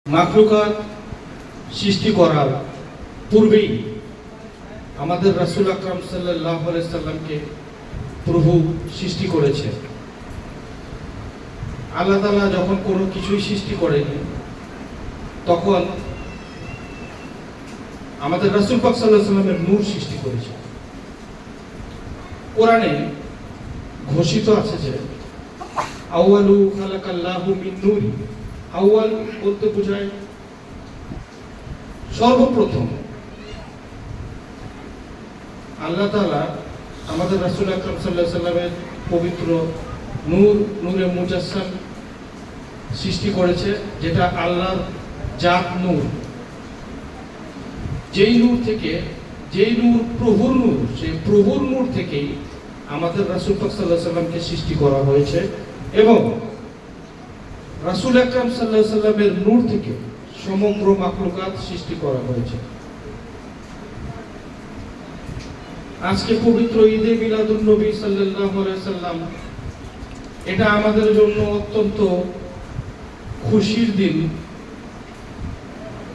মাখলুকাত সৃষ্টি করার পূর্বেই আমাদের রাসূল আকরাম সাল্লাল্লাহু আলাইহি সাল্লামকে প্রভু সৃষ্টি করেছে। আল্লাহ তাআলা যখন কোনো কিছুই সৃষ্টি করেনি তখন আমাদের রাসূল পাক সাল্লাল্লাহু আলাইহি সাল্লামের নূর সৃষ্টি করেছে। কোরআনে ঘোষিত আছে যে আউয়ালু খালাকাল্লাহু মিন নূরি, আউয়াল বলতে বোঝায় সর্বপ্রথম। আল্লাহ তাআলা আমাদের রাসূল আকরাম সাল্লাল্লাহু আলাইহি সাল্লামের পবিত্র নূর, নূরে মুজাসসাম সৃষ্টি করেছে, যেটা আল্লাহর জাত নূর। যেই নূর থেকে, যেই নূর প্রভুর নূর, সেই প্রভুর নূর থেকেই আমাদের রাসূল পাক সাল্লাল্লাহু আলাইহি সাল্লামকে সৃষ্টি করা হয়েছে এবং রাসূল আকরাম সাল্লাল্লাহু আলাইহি সাল্লামের নূর থেকে সমগ্র মাখলুকাত সৃষ্টি করা হয়েছে। আজকে পবিত্র ঈদে মিলাদুন নবী সাল্লাল্লাহু আলাইহি সাল্লাম, এটা আমাদের জন্য অত্যন্ত খুশির দিন।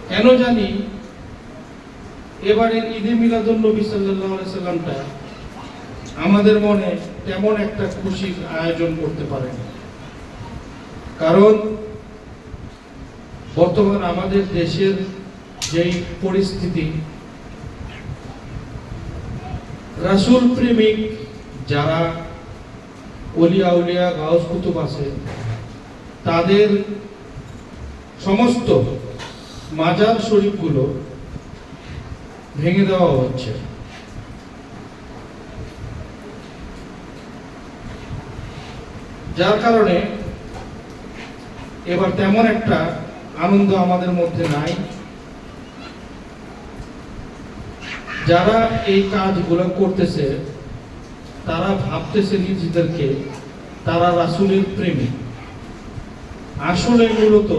কেন জানি এবারের ঈদে মিলাদুন নবী সাল্লাল্লাহু আলাইহি সাল্লামটা আমাদের মনে তেমন একটা খুশির আয়োজন করতে পারেনি, কারণ বর্তমান আমাদের দেশের যেই পরিস্থিতি, রাসূল প্রেমিক যারা ওলিয়া উলিয়া গাউস কুতুব আছে, তাদের সমস্ত মাজার শরীফগুলো ভেঙে দেওয়া হচ্ছে। যার কারণে এবার তেমন একটা আনন্দ আমাদের মধ্যে নাই। যারা এই কাজগুলো করতেছে তারা ভাবতেছে নিজেদেরকে তারা রাসূলের প্রেমিক। আসলে মূলত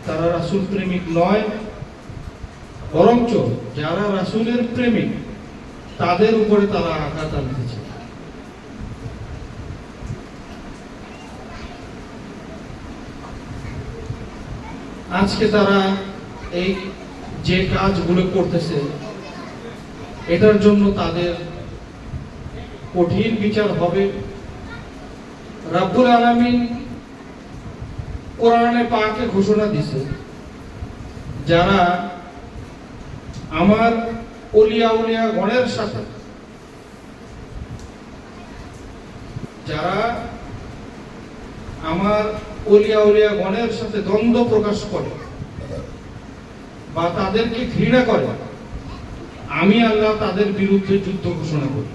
তারা রাসূল প্রেমিক নয়, বরঞ্চ যারা রাসূলের প্রেমিক তাদের উপরে তারা আঘাত আনতেছে। আজকে তারা এই যে কাজগুলো করতেছে এটার জন্য তাদের কঠিন বিচার হবে। রব্বুল আলামিন কোরআনে পাকে ঘোষণা দিয়েছে, যারা আমার ওলিয়া উলিয়া গণের সাথে, যারা আমার ওলিয়া উলিয়া গণের সাথে দ্বন্দ্ব প্রকাশ করে বা তাদেরকে ঘৃণা করে, আমি আল্লাহ তাদের বিরুদ্ধে যুদ্ধ ঘোষণা করি।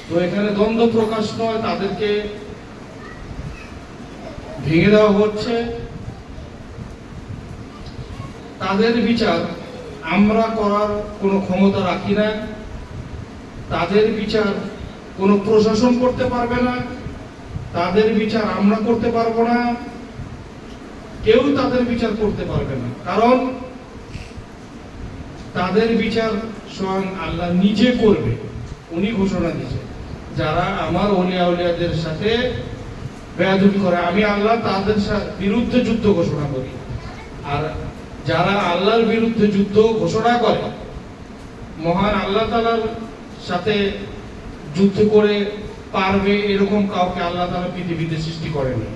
তো এখানে দ্বন্দ্ব প্রকাশ নয়, তাদেরকে ভেঙে দেওয়া হচ্ছে। তাদের বিচার আমরা করার কোনো ক্ষমতা রাখি না, তাদের বিচার কোনো প্রশাসন করতে পারবে না, তাদের বিচার আমরা করতে পারবো না, কেউ তাদের বিচার করতে পারবে না, কারণ তাদের বিচার স্বয়ং আল্লাহ নিজে করবে। উনি ঘোষণা দিয়েছেন, যারা আমার ওলিয়া উলিয়াদের সাথে বেয়াদবি করে আমি আল্লাহ তাদের বিরুদ্ধে যুদ্ধ ঘোষণা করি। আর যারা আল্লাহর বিরুদ্ধে যুদ্ধ ঘোষণা করে, মহান আল্লাহ তাআলার সাথে যুদ্ধ করে পারবে এরকম কাউকে আল্লাহ তাআলা পৃথিবীতে সৃষ্টি করেনি।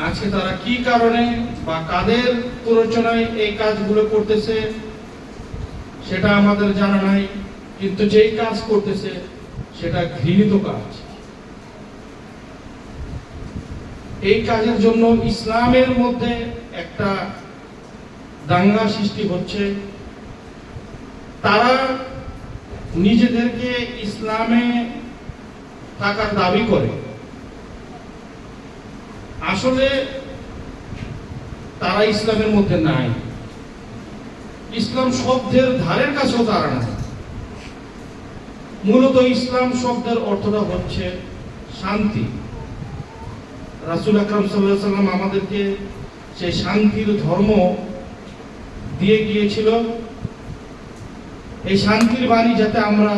আজকে তারা কি কারণে বা কাদের প্ররোচনায় এই কাজগুলো করতেছে সেটা আমাদের জানা নাই, কিন্তু যেই কাজ করতেছে সেটা ঘৃণিত কাজ। এই কাজের জন্য ইসলামের মধ্যে একটা দাঙ্গা সৃষ্টি হচ্ছে। তারা নিজেদেরকে ইসলামে থাকার দাবি করে, আসলে তারা ইসলামের মধ্যে নাই। ইসলাম শব্দের ধারের কাছেও তারা নাই। মূলত ইসলাম শব্দের অর্থটা হচ্ছে শান্তি। রাসূল আকরাম সাল্লাল্লাহু আলাইহি সাল্লাম আমাদেরকে সেই শান্তির ধর্ম দিয়ে গিয়েছিল। এই শান্তির বাণী যাতে আমরা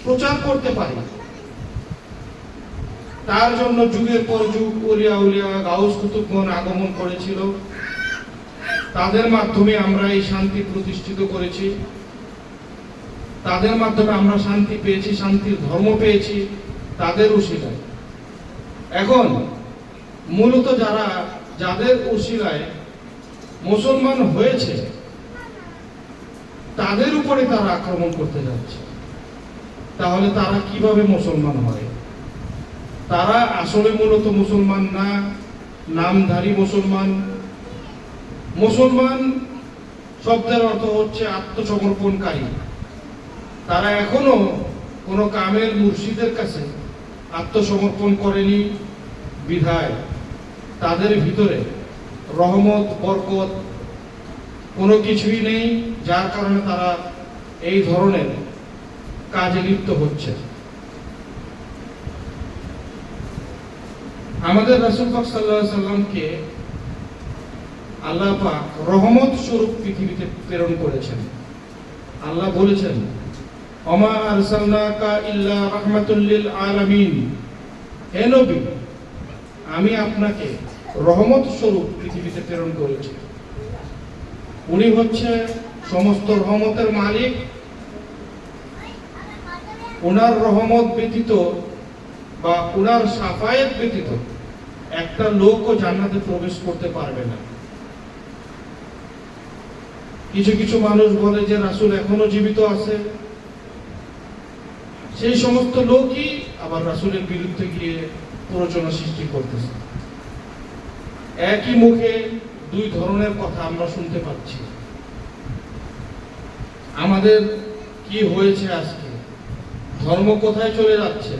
প্রচার করতে পারি, তার জন্য যুগের পর যুগ ওলিয়া উলিয়া গাউস কুতুবগণ আগমন করেছিল। তাদের মাধ্যমে আমরা এই শান্তি প্রতিষ্ঠিত করেছি, তাদের মাধ্যমে আমরা শান্তি পেয়েছি, শান্তির ধর্ম পেয়েছি তাদের উসিলায়। এখন মূলত যাদের উসিলায় মুসলমান হয়েছে তাদের উপরে তারা আক্রমণ করতে যাচ্ছে, তাহলে তারা কিভাবে মুসলমান হয়? তারা আসলে মূলত মুসলমান না, নামধারী মুসলমান। মুসলমান শব্দের অর্থ হচ্ছে আত্মসমর্পণকারী। তারা এখনো কোনো কামেল মুর্শিদের কাছে আত্মসমর্পণ করেনি বিধায় তাদের ভিতরে রহমত বরকত কোনো কিছুই নেই, যার কারণে তারা এই ধরনের কাজে লিপ্ত হচ্ছে। আমাদের রাসূল পাক সাল্লাল্লাহু আলাইহি সাল্লামকে আল্লাহ পাক রহমত স্বরূপ পৃথিবীতে প্রেরণ করেছেন। আল্লাহ বলেছেন, ওমা আরসালনাকা ইল্লা রাহমাতুল লিল আলামিন, হে নবী আমি আপনাকে রহমত স্বরূপ পৃথিবীতে প্রেরণ করেছি। উনি হচ্ছে সমস্ত রহমতের মালিক। ওনার রহমত ব্যতীত বা ওনার সাফায়েত ব্যতীত একটা লোকও জান্নাতে প্রবেশ করতে পারবে না। কিছু কিছু মানুষ বলে যে রাসূল এখনো জীবিত আছে, সেই সমস্ত লোকই আবার রাসূলের বিরুদ্ধে গিয়ে প্ররোচনা সৃষ্টি করতেছে। একই মুখে দুই ধরনের কথা আমরা শুনতে পাচ্ছি। আমাদের কি হয়েছে আজকে? ধর্ম কোথায় চলে যাচ্ছে?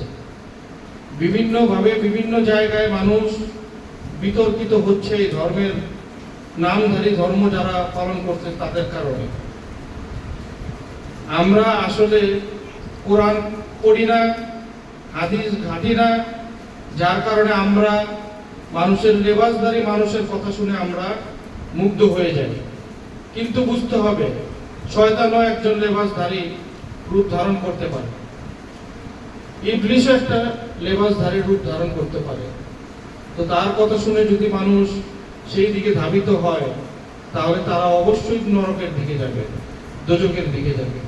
বিভিন্নভাবে বিভিন্ন জায়গায় মানুষ বিতর্কিত হচ্ছে এই ধর্মের নামধারী ধর্ম যারা পালন করছে তাদের কারণে। আমরা আসলে কোরআন পড়ি না, হাদিস ঘাঁটি না, যার কারণে আমরা মানুষের লেবাসধারী মানুষের কথা শুনে আমরা মুগ্ধ হয়ে যাই। কিন্তু বুঝতে হবে শয়তানও একজন লেবাসধারী রূপ ধারণ করতে পারে, ইবলিশও একটা লেবাসধারী রূপ ধারণ করতে পারে। তো তার কথা শুনে যদি মানুষ সেই দিকে ধাবিত হয় তাহলে তারা অবশ্যই নরকের দিকে যাবে, দোজখের দিকে যাবে।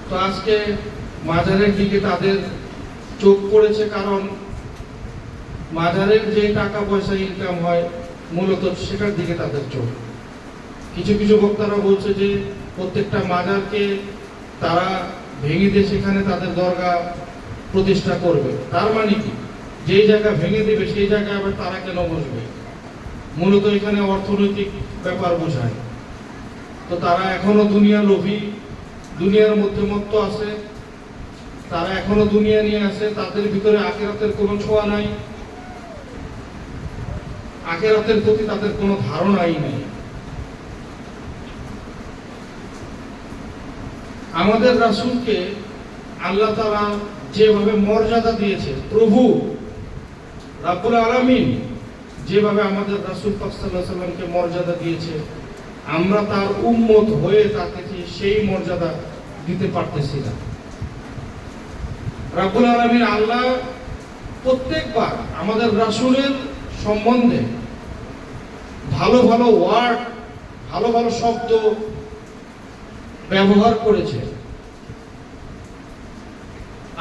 তো আজকে মাজারের দিকে তাদের চোখ পড়েছে, কারণ মাজারের যে টাকা পয়সা ইনকাম হয় মূলত সেটার দিকে তাদের চোখ। কিছু কিছু বক্তারা বলছে যে প্রত্যেকটা মাজারকে তারা ভেঙে দিয়ে সেখানে তাদের দরগা প্রতিষ্ঠা করবে। তার মানে কি, যেই জায়গা ভেঙে দেবে সেই জায়গায় আবার তারা কেন বসবে? মূলত এখানে অর্থনৈতিক ব্যাপার বোঝায়। তো তারা এখনো দুনিয়া লোভী, দুনিয়ার মধ্যে মত্ত আছে, তারা এখনো দুনিয়া নিয়ে আছে। তাদের ভিতরে আখিরাতের কোনো ছোঁয়া নাই, আখিরাতের প্রতি তাদের কোনো ধারণাই নেই। আমাদের রাসূলকে আল্লাহ তাআলা যেভাবে মর্যাদা দিয়েছে, প্রভু রাব্বুল আলামিন যেভাবে আমাদের রাসূল পাক সাল্লাল্লাহু আলাইহি সাল্লামকে মর্যাদা দিয়েছে, আমরা তার উম্মত হয়ে তাকে সেই মর্যাদা দিতে পারতেছি না। রাব্বুল আলামিন আল্লাহ প্রত্যেকবার আমাদের রাসূলের সম্বন্ধে ভালো ভালো ওয়ার্ড, ভালো ভালো শব্দ ব্যবহার করেছে।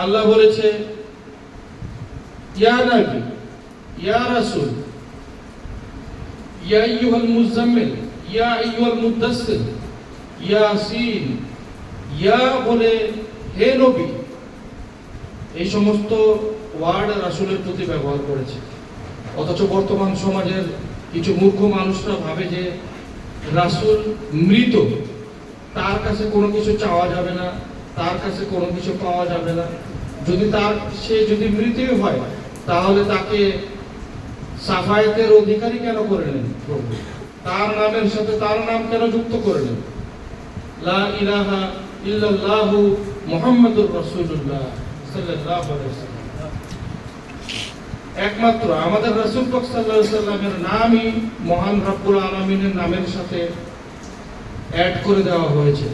আল্লাহ বলেছে, ইয়া নবী, ইয়া রাসূল, ইয়া আইয়ুহাল মুযাম্মিল, ইয়া আইয়ুহাল মুদাসসির, ইয়াসিন, ইয়া বলে হে নবী, এই সমস্ত ওয়ার্ড রাসূলের প্রতি ব্যবহার করেছে। অথচ বর্তমান সমাজের কিছু মূর্খ মানুষরা ভাবে যে রাসূল মৃত, তার কাছে কোনো কিছু চাওয়া যাবে না, তার কাছে কোনো কিছু পাওয়া যাবে না। সে যদি মৃত্যু হয় তাহলে তাকে সাফায়েতের অধিকারী কেন করে নেন প্রভু? তার নামের সাথে তার নাম কেন যুক্ত করে নেন? লা ইলাহা ইল্লাল্লাহু মুহাম্মাদুর রাসূলুল্লাহ সাল্লাল্লাহু আলাইহি ওয়াসাল্লাম। একমাত্র আমাদের রাসূল পাক সাল্লাল্লাহু আলাইহি ওয়াসাল্লামের নামই মহান রব্বুল আলামিনের নামের সাথে অ্যাড করে দেওয়া হয়েছে।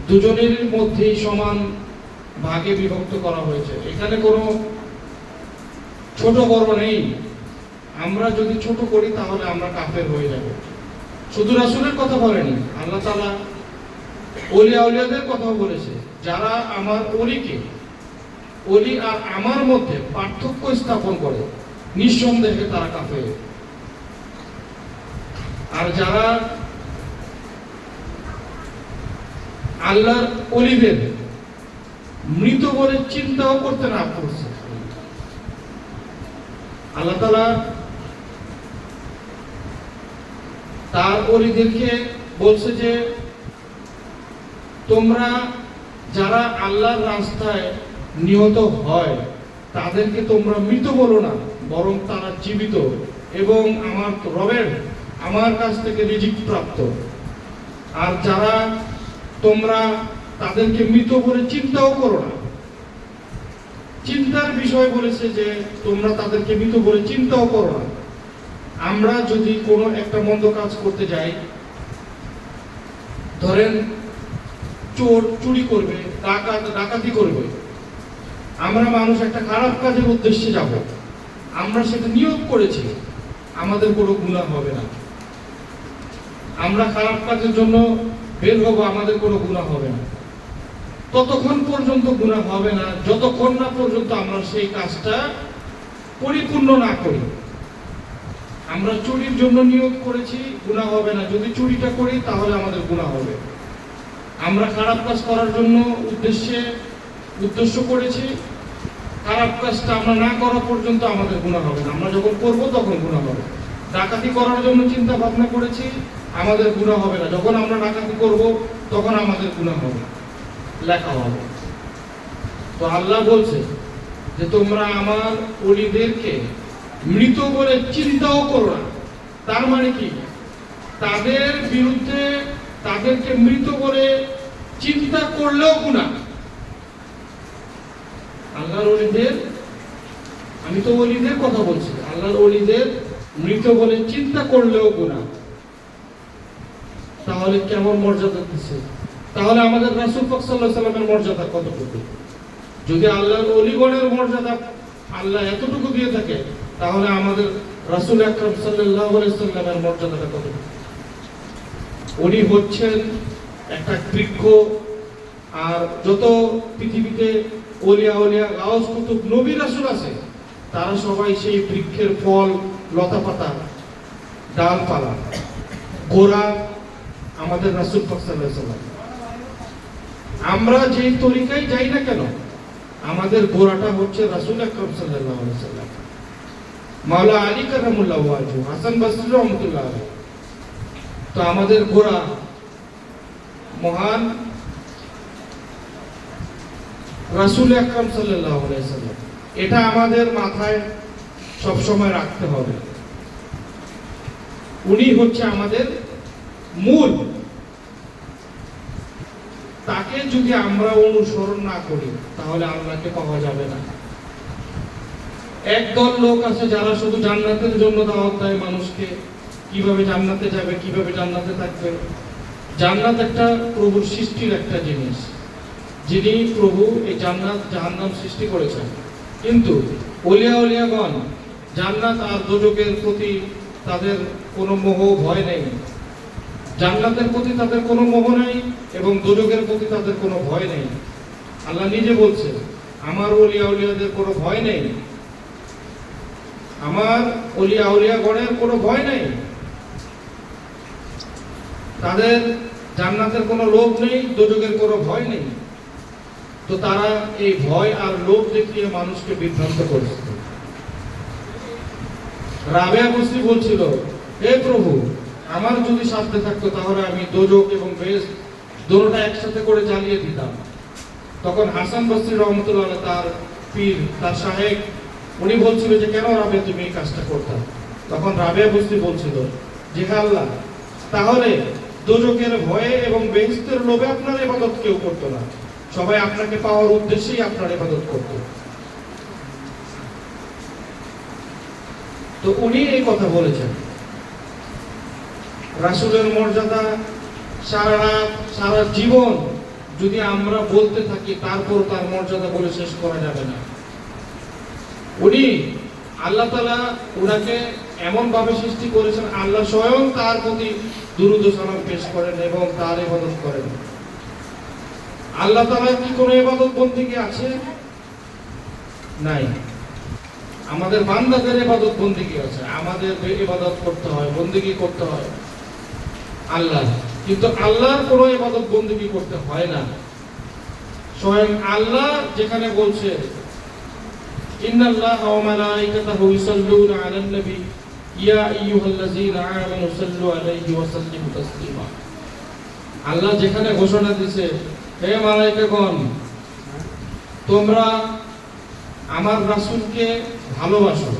দুজনের মধ্যেই সমান ভাগে বিভক্ত করা হয়েছে। এখানে কোনো ছোট বড় নেই। আমরা যদি ছোট করি তাহলে আমরা কাফের হয়ে যাব। শুধু রাসূলের কথা বলেনি, আল্লাহ তাআলা ওলিয়া আউলিয়াদের কথাও বলেছে। যারা আমার ওলিকে, ওলি আর আমার মধ্যে পার্থক্য স্থাপন করে, নিঃসন্দেহে তারা কাফের। আর যারা আল্লাহর ওলিদের মৃত বলে চিন্তাও করতে না করছে, আল্লাহ তাআলা তার ওলিদেরকে বলছে যে তোমরা যারা আল্লাহর রাস্তায় নিহত হয় তাদেরকে তোমরা মৃত বলো না, বরং তারা জীবিত এবং আমার রবের আমার কাছ থেকে রিজিক প্রাপ্ত। আর যারা তোমরা তাদেরকে মৃত বলে চিন্তাও করো না, চিন্তার বিষয় বলেছে যে তোমরা তাদেরকে মৃত বলে চিন্তাও করো না। আমরা যদি কোনো একটা মন্দ কাজ করতে যাই, ধরেন চোর চুরি করবে, ডাকাতি করবে, আমরা মানুষ একটা খারাপ কাজের উদ্দেশ্যে যাব, আমরা সেটা নিয়োগ করেছি, আমাদের কোনো গুনাহ হবে না। আমরা খারাপ কাজের জন্য বের হবো, আমাদের কোনো গুনাহ হবে না। ততক্ষণ পর্যন্ত গুনাহ হবে না যতক্ষণ না পর্যন্ত আমরা সেই কাজটা পরিপূর্ণ না করি। আমরা চুরির জন্য নিয়োগ করেছি, গুনাহ হবে না। যদি চুরিটা করি তাহলে আমাদের গুনাহ হবে। আমরা খারাপ কাজ করার জন্য উদ্দেশ্য করেছি, খারাপ কাজটা আমরা না করা পর্যন্ত আমাদের গুনাহ হবে না। আমরা যখন করব তখন গুনাহ হবে। ডাকাতি করার জন্য চিন্তা ভাবনা করেছি, আমাদের গুনাহ হবে না। যখন আমরা ডাকাতি করব তখন আমাদের গুনাহ হবে, লেখা হবে। তো আল্লাহ বলছে যে তোমরা আমার ওলিদেরকে মৃত বলে চিন্তাও করো না। তার মানে কি? তাদের বিরুদ্ধে তাদেরকে মৃত বলে চিন্তা করলেও গুনাহ। আল্লাহর ওলিদের, আমি তো ওলিদের কথা বলছি, আল্লাহর ওলিদের মৃত বলে চিন্তা করলেও গুনাহ। তাহলে কেমন মর্যাদা দিচ্ছে? তাহলে আমাদের রাসূল পাক সাল্লাল্লাহু আলাইহি ওয়াসাল্লামের মর্যাদা কতটুকু? যদি আল্লাহর ওলিগণের মর্যাদা আল্লাহ এতটুকু দিয়ে থাকে, তাহলে আমাদের রাসূল আকরাম সাল্লাল্লাহু আলাইহি ওয়াসাল্লামের মর্যাদাটা কতটুকু? উনি হচ্ছেন একটা বৃক্ষ। আর যত পৃথিবীতে ওলিয়া গাউস কুতুব নবী রাসূল আছে, তারা সবাই সেই বৃক্ষের ফল, লতা পাতা, ডালপালা, গোড়া আমাদের রাসূল পাক সাল্লাল্লাহু আলাইহি ওয়াসাল্লাম। আমরা যেই তরিকায় যাই না কেন, আমাদের গোড়াটা হচ্ছে রাসূল আকরাম সাল্লাল্লাহু আলাইহি ওয়াসাল্লাম। মাওলা আলী কারামুল্লাহ ওয়াজহু, হাসান বসরি রাহমাতুল্লাহ আলাইহি। তো আমাদের গোড়া মহান রাসূল আকরাম সাল্লাল্লাহু আলাইহি ওয়াসাল্লাম। এটা আমাদের মাথায় সব সময় রাখতে হবে। উনি হচ্ছে আমাদের মূল। তাকে যদি আমরা অনুসরণ না করি তাহলে আল্লাহকে পাওয়া যাবে না। একদল লোক আছে যারা শুধু জান্নাতের জন্য দাওয়াত দেয় মানুষকে, কিভাবে জান্নাতে যাবে, কিভাবে জান্নাতে থাকবে। জান্নাত একটা প্রভুর সৃষ্টির একটা জিনিস, যিনি প্রভু এই জান্নাত জাহান্নাম সৃষ্টি করেছেন। কিন্তু ওলিয়াগণ জান্নাত আর দোজখের প্রতি তাদের কোনো মোহ ভয় নেই। জান্নাতের প্রতি তাদের কোনো মোহ নেই এবং দোজখের প্রতি তাদের কোনো ভয় নেই। আল্লাহ নিজে বলছে, আমার ওলিয়াদের কোনো ভয় নেই, আমার ওলিয়াগণের কোনো ভয় নেই। তাদের জান্নাতের কোনো লোভ নেই, দোজখের কোনো ভয় নেই। তো তারা এই ভয় আর লোভ দেখিয়ে মানুষকে বিভ্রান্ত করেছে। রাবেয়া বসরি বলছিল, হে প্রভু, আমার যদি সাথে থাকতো তাহলে আমি দোজখ এবং বেহেশত দুটোটা একসাথে করে জ্বালিয়ে দিতাম। তখন হাসান বসরি রহমতুল্লাহ আলাইহি, তার পীর, তার শাহেখ, উনি বলছিল যে কেন রাবেয়া তুমি এই কাজটা করতাম? তখন রাবেয়া বসরি বলছিল যে হে আল্লাহ, তাহলে দোজখের ভয়ে এবং বেহেশতের লোভে আপনার ইবাদত কেউ করতো না, সবাই আপনাকে পাওয়ার উদ্দেশ্যেই আপনার ইবাদত করত। তো উনি এই কথা বলেছেন। রাসূলের মর্যাদা সারা জীবন যদি আমরা বলতে থাকি তারপর তার মর্যাদা বলে শেষ করা যাবে না। উনি আল্লাহ তাআলা ওনাকে এমন ভাবে সৃষ্টি করেছেন, আল্লাহ স্বয়ং তার প্রতি দুরূদ ও সালাম পেশ করেন এবং তার ইবাদত করেন। আল্লাহ তাআলার কি কোনো ইবাদত বন্দেগী আছে? নাই। আমাদের বান্দাদের ইবাদত বন্দেগী আছে, আমাদের ইবাদত করতে হয়, বন্দেগী করতে হয় আল্লাহ, কিন্তু আল্লাহর কোনো ইবাদত বন্দেগী করতে হয় না। স্বয়ং আল্লাহ যেখানে বলছে ইন্নাল্লাহা ওয়া মালাইকাতাহু ইউসাল্লুনা আলান নবী ইয়া আইয়ুহাল্লাযীনা আমানু সাল্লু আলাইহি ওয়া সাল্লিমু তাসলিমা, আল্লাহ যেখানে ঘোষণা দিয়েছে, হে মালায়েকাগণ, তোমরা আমার রাসূলকে ভালোবাসো,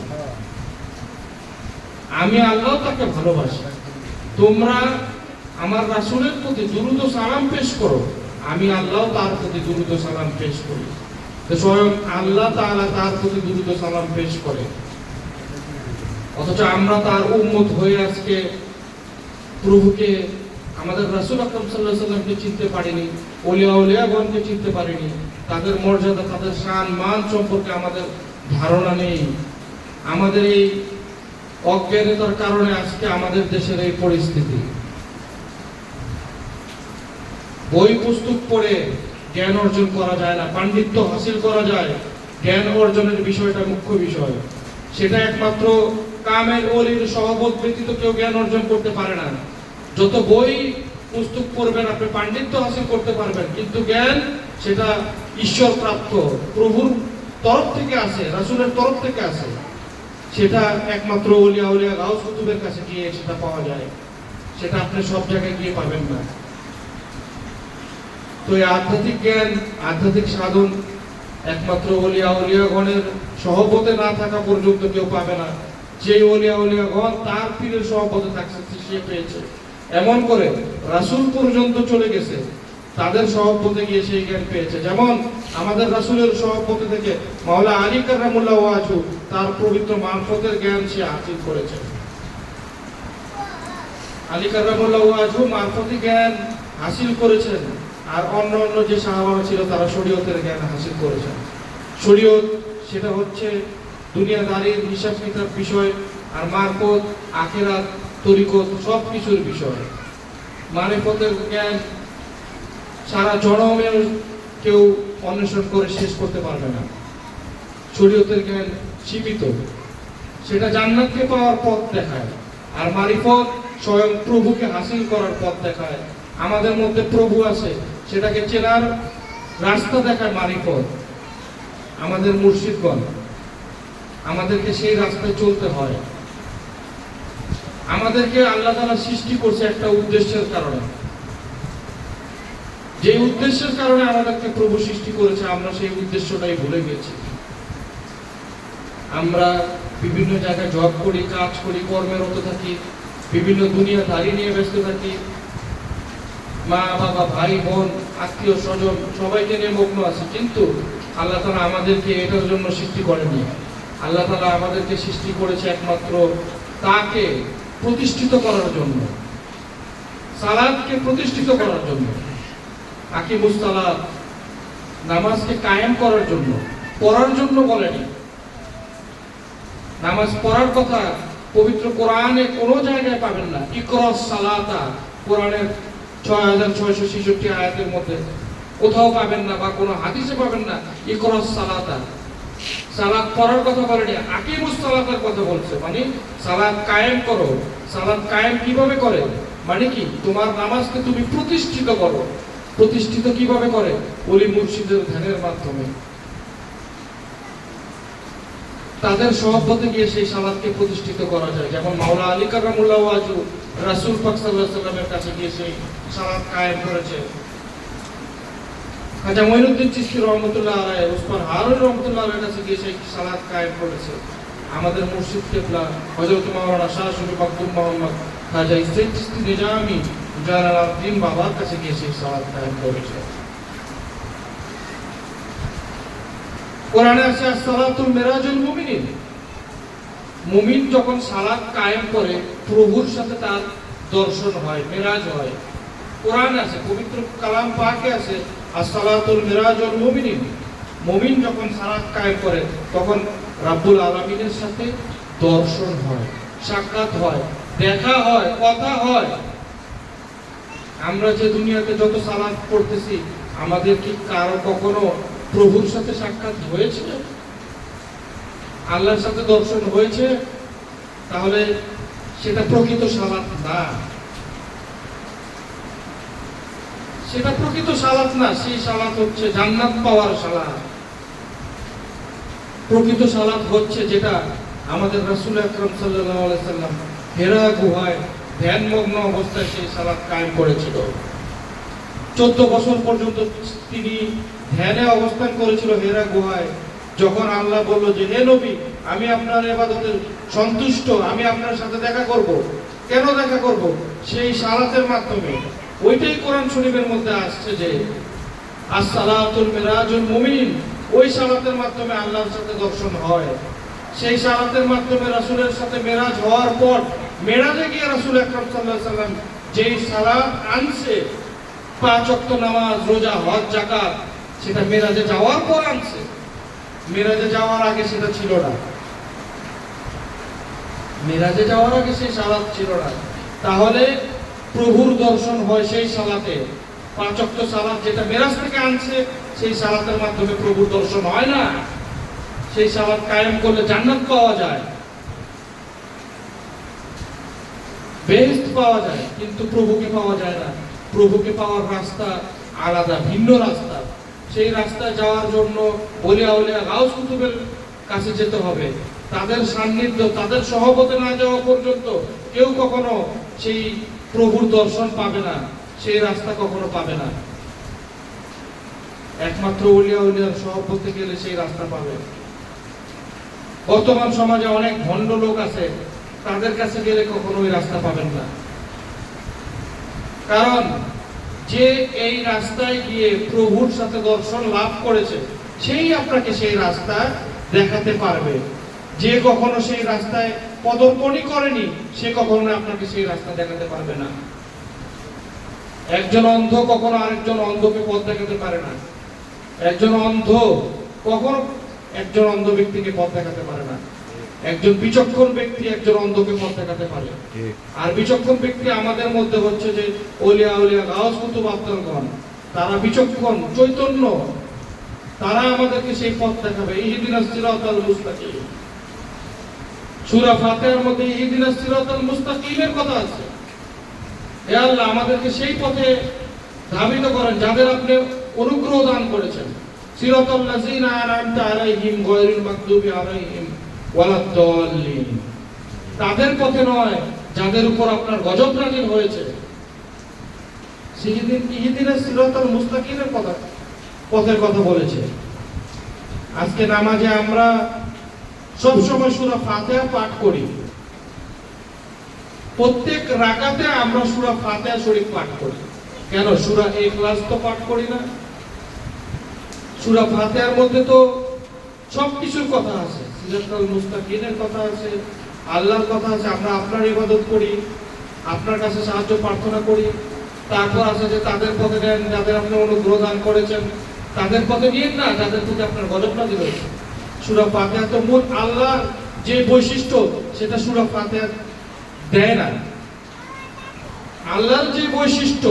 আমি আল্লাহ তাকে ভালোবাসি, তোমরা আমার রাসূলের প্রতি দুরূদ ও সালাম পেশ করো, আমি আল্লাহ তার প্রতি দুরূদ ও সালাম পেশ করি। তো স্বয়ং আল্লাহ তাআলা তার প্রতি দুরূদ ও সালাম পেশ করে, অথচ আমরা তার উম্মত হয়ে আজকে প্রভুকে, আমাদের রাসূল আকরাম সাল্লাল্লাহু আলাইহি ওয়াসাল্লামকে চিনতে পারিনি, ওলিয়াগণকে চিনতে পারিনি, তাদের মর্যাদা, তাদের শান মান সম্পর্কে আমাদের ধারণা নেই। আমাদের এই অজ্ঞানতার কারণে আজকে আমাদের দেশের এই পরিস্থিতি। বই পুস্তক পড়ে জ্ঞান অর্জন করা যায় না, পাণ্ডিত্য হাসিল করা যায়, জ্ঞান অর্জনের বিষয়টা মুখ্য বিষয়। সেটা একমাত্র কামেল ওলির সহবত ব্যতীত কেউ জ্ঞান অর্জন করতে পারে না। যত বই পুস্তক পড়বেন আপনি পাণ্ডিত্য হাসিল করতে পারবেন, কিন্তু জ্ঞান সেটা ঈশ্বর প্রাপ্ত, প্রভুর তরফ থেকে আসে, রাসূলের তরফ থেকে আসে। সেটা একমাত্র ওলিয়া গাউস কুতুবের কাছে গিয়ে সেটা পাওয়া যায়, সেটা আপনি সব জায়গায় গিয়ে পাবেন না। তো এই আধ্যাত্মিক জ্ঞান, আধ্যাত্মিক সাধন একমাত্র ওলিয়াগণের সহবতে না থাকা পর্যন্ত কেউ পাবে না। যে ওলিয়াগণ তার পীরের সহবতে থাকছে সে পেয়েছে। এমন করে রাসূল পর্যন্ত চলে গেছে, তাদের সহবতে গিয়ে সেই জ্ঞান পেয়েছে। যেমন আমাদের রাসূলের সহবতে থেকে মাওলা আলী কাররামুল্লাহু ওয়াজহু তার পবিত্র মারফতের জ্ঞান সে হাসিল করেছে। আলী কাররামুল্লাহু ওয়াজহু মারফতি জ্ঞান হাসিল করেছেন, আর অন্য যে সাহাবারা ছিল তারা শরীয়তের জ্ঞান হাসিল করেছেন। শরীয়ত সেটা হচ্ছে দুনিয়াদারির হিসাব কিতাব বিষয়, আর মারফত আখিরাত তরিকত সব কিছুর বিষয়। মারিফতের জ্ঞান সারা জনমের কেউ অন্বেষণ করে শেষ করতে পারবে না। শরীয়তের জ্ঞান সীমিত, সেটা জান্নাতকে পাওয়ার পথ দেখায়, আর মারিফত স্বয়ং প্রভুকে হাসিল করার পথ দেখায়। আমাদের মধ্যে প্রভু আছে, সেটাকে চেনার রাস্তা দেখায় মারিফত। আমাদের মুর্শিদগণ, আমাদেরকে সেই রাস্তায় চলতে হয়। আমাদেরকে আল্লাহ তাআলা সৃষ্টি করছে একটা উদ্দেশ্যের কারণে, যে উদ্দেশ্যের কারণে আমাদেরকে প্রভু সৃষ্টি করেছে, আমরা সেই উদ্দেশ্যটাই ভুলে গেছি। আমরা বিভিন্ন জায়গায় জব করি, কাজ করি, কর্মরত থাকি, বিভিন্ন দুনিয়াদারি নিয়ে ব্যস্ত থাকি, মা বাবা ভাই বোন আত্মীয় স্বজন সবাইকে নিয়ে মগ্ন আছে, কিন্তু আল্লাহ তাআলা আমাদেরকে এটার জন্য সৃষ্টি করেনি। আল্লাহ তাআলা আমাদেরকে সৃষ্টি করেছে একমাত্র তাকে প্রতিষ্ঠিত করার জন্য, সালাতকে প্রতিষ্ঠিত করার জন্য, আকিমুস সালাত, নামাজকে কায়েম করার জন্য, পড়ার জন্য বলেনি। নামাজ পড়ার কথা পবিত্র কোরআনে কোনো জায়গায় পাবেন না। ইকরাস সালাতা কোরআনের ৬৬৬৬ আয়াতের মধ্যে কোথাও পাবেন না, বা কোনো হাদিসে পাবেন না ইকরাস সালাতা। সালাত পড়ার কথা বলেনি, আকিমুস সালাতের কথা বলছে, মানে সালাত কায়েম করো। সালাত কায়েম কিভাবে করে, মানে কি তোমার নামাজকে তুমি প্রতিষ্ঠিত করো। প্রতিষ্ঠিত কিভাবে করে? ওলি মুর্শিদের ধ্যানের মাধ্যমে, তাদের সহবতে গিয়ে সেই সালাতকে প্রতিষ্ঠিত করা যায়। যেমন মাওলা আলী কাররামুল্লাহু ওয়াজহু রাসূল পাক সাল্লাল্লাহু আলাইহি ওয়াসাল্লামের কাছে গিয়ে সেই সালাত কায়েম করেছে। খাজা মঈনুদ্দিন চিশতি রহমাতুল্লাহ আলাইহি, উসমান হারুন রহমাতুল্লাহ আলাইহির কাছে গিয়ে সেই সালাত কায়েম করেছে। আমাদের মুর্শিদ কিবলা হযরত মাওলানা শাহ শফি মাকদুম মুহাম্মদ খাজা ইসমাঈল চিশতি নিজামী জালালউদ্দিন বাবার কাছে গিয়ে সেই সালাত কায়েম করেছে। কোরআনে আছে as-সালাতুল মিরাজুল মুমিনিন, মুমিন যখন সালাত কায়েম করে প্রভুর সাথে তার দর্শন হয়, মিরাজ হয়। কোরআন আছে, পবিত্র কালাম পাকে আছে আসসালাতুল মিরাজুল মুমিনিন, মুমিন যখন সালাত কায়েম করে তখন রাব্বুল আলামিনের সাথে দর্শন হয়, সাক্ষাৎ হয়, দেখা হয়, কথা হয়। আমরা যে দুনিয়াতে যত সালাত পড়তেছি, আমাদের কি কারো কখনো প্রভুর সাথে সাক্ষাৎ হয়েছে? আল্লাহর সাথে দর্শন হয়েছে? তাহলে সেটা প্রকৃত সালাত না, সেটা প্রকৃত সালাত না। সেই সালাত হচ্ছে জান্নাত পাওয়ার সালাত। প্রকৃত সালাত হচ্ছে যেটা আমাদের রাসূল আকরাম সাল্লাল্লাহু আলাইহি সাল্লাম হেরা গুহায় ধ্যানমগ্ন অবস্থায় সেই সালাত কায়েম করেছিল। 14 বছর পর্যন্ত তিনি ধ্যানে অবস্থান করেছিল হেরা গুহায়। যখন আল্লাহ বলল যে হে নবী, আমি আপনার ইবাদতে সন্তুষ্ট, আমি আপনার সাথে দেখা করব। কেন দেখা করব? সেই সালাতের মাধ্যমে। ওইটাই কোরআন শরীফের মধ্যে আসছে যে আসসালাতুল মিরাজুল মুমিনিন, ওই সালাতের মাধ্যমে আল্লাহর সাথে দর্শন হয়। সেই সালাতের মাধ্যমে রাসূলের সাথে মেরাজ হওয়ার পর মেরাজে গিয়ে রাসূল আকরাম সাল্লাল্লাহু আলাইহি সাল্লাম যেই সালাত আনছে, 5 ওয়াক্ত নামাজ, রোজা, হজ, যাকাত, সেটা মেরাজে যাওয়ার পর আনছে। মেরাজে যাওয়ার আগে সেটা ছিল না। মেরাজে যাওয়ার আগে সেই সালাত ছিল না। তাহলে প্রভুর দর্শন হয় সেই সালাতে। 5 ওয়াক্ত সালাত যেটা মেরাজ থেকে আনছে, সেই সালাতের মাধ্যমে প্রভুর দর্শন হয় না। সেই সালাত কায়েম করলে জান্নাত পাওয়া যায়, বেহেশত পাওয়া যায়, কিন্তু প্রভুকে পাওয়া যায় না। প্রভুকে পাওয়ার রাস্তা আলাদা, ভিন্ন রাস্তা। সেই রাস্তায় যাওয়ার জন্য ওলিয়া উলিয়া গাউস কুতুবের কাছে যেতে হবে। তাদের সান্নিধ্য, তাদের সহবতে না যাওয়া পর্যন্ত কেউ কখনো সেই প্রভুর দর্শন পাবে না, সেই রাস্তা কখনো পাবে না। একমাত্র ওলিয়া উলিয়ার সহবতে গেলে সেই রাস্তা পাবে। বর্তমান সমাজে অনেক ভণ্ড লোক আছে, তাদের কাছে গেলে কখনো ওই রাস্তা পাবেন না। কারণ যে এই রাস্তায় গিয়ে প্রভুর সাথে দর্শন লাভ করেছে, সেই আপনাকে সেই রাস্তা দেখাতে পারবে। যে কখনো সেই রাস্তায় পদার্পণই করেনি, সে কখনো আপনাকে সেই রাস্তা দেখাতে পারবে না। একজন অন্ধ কখনো আরেকজন অন্ধকে পথ দেখাতে পারে না। একজন অন্ধ কখনো একজন অন্ধ ব্যক্তিকে পথ দেখাতে পারে না। একজন বিচক্ষণ ব্যক্তি একজন অন্ধকে পথ দেখাতে পারে। আর বিচক্ষণ ব্যক্তি আমাদের মধ্যে হচ্ছে যে ওলিয়া উলিয়া গাউস কুতুব আব্দুলগণ, তারা বিচক্ষণ, চৈতন্য, তারা আমাদেরকে সেই পথ দেখাবে। ইহদিনাস সিরাতাল মুস্তাকিম, সূরা ফাতিহার মধ্যে ইহদিনাস সিরাতাল মুস্তাকিমের কথা আছে। হে আল্লাহ, আমাদেরকে সেই পথে ধাবিত করেন যাদের আপনি অনুগ্রহ দান করেছেন। সিরাতাল লাযিনা আনআমতা আলাইহিম গায়রিল মাগদুবি আলাইহিম ওয়ালাদ-দাল্লিন, তাদের পথে নয় যাদের উপর আপনার গজব নাযিল হয়েছে। সেদিন ইহদিনাস সিরাতাল মুস্তাকিমের কথা, পথের কথা বলেছে। আজকে নামাজে আমরা সব সময় সূরা ফাতিহা পাঠ করি। প্রত্যেক রাকাতে আমরা সূরা ফাতিহা শরীফ পাঠ করি। কেন সূরা ইখলাস তো পাঠ করি না? সূরা ফাতিহার মধ্যে তো সবকিছুর কথা আছে, সিরাতাল মুস্তাকিমের কথা আছে, আল্লাহর কথা আছে। আমরা আপনার ইবাদত করি, আপনার কাছে সাহায্য প্রার্থনা করি। তারপর আছে যে তাদের পথে দেন যাদের আপনি অনুগ্রহ দান করেছেন, তাদের পথে নিয়েন না যাদের প্রতি আপনার গজব নাযিল হয়েছে। সূরা ফাতিহা তো মূল আল্লাহর যে বৈশিষ্ট্য, সেটা সূরা ফাতিহা দেয় না। আল্লাহর যে বৈশিষ্ট্য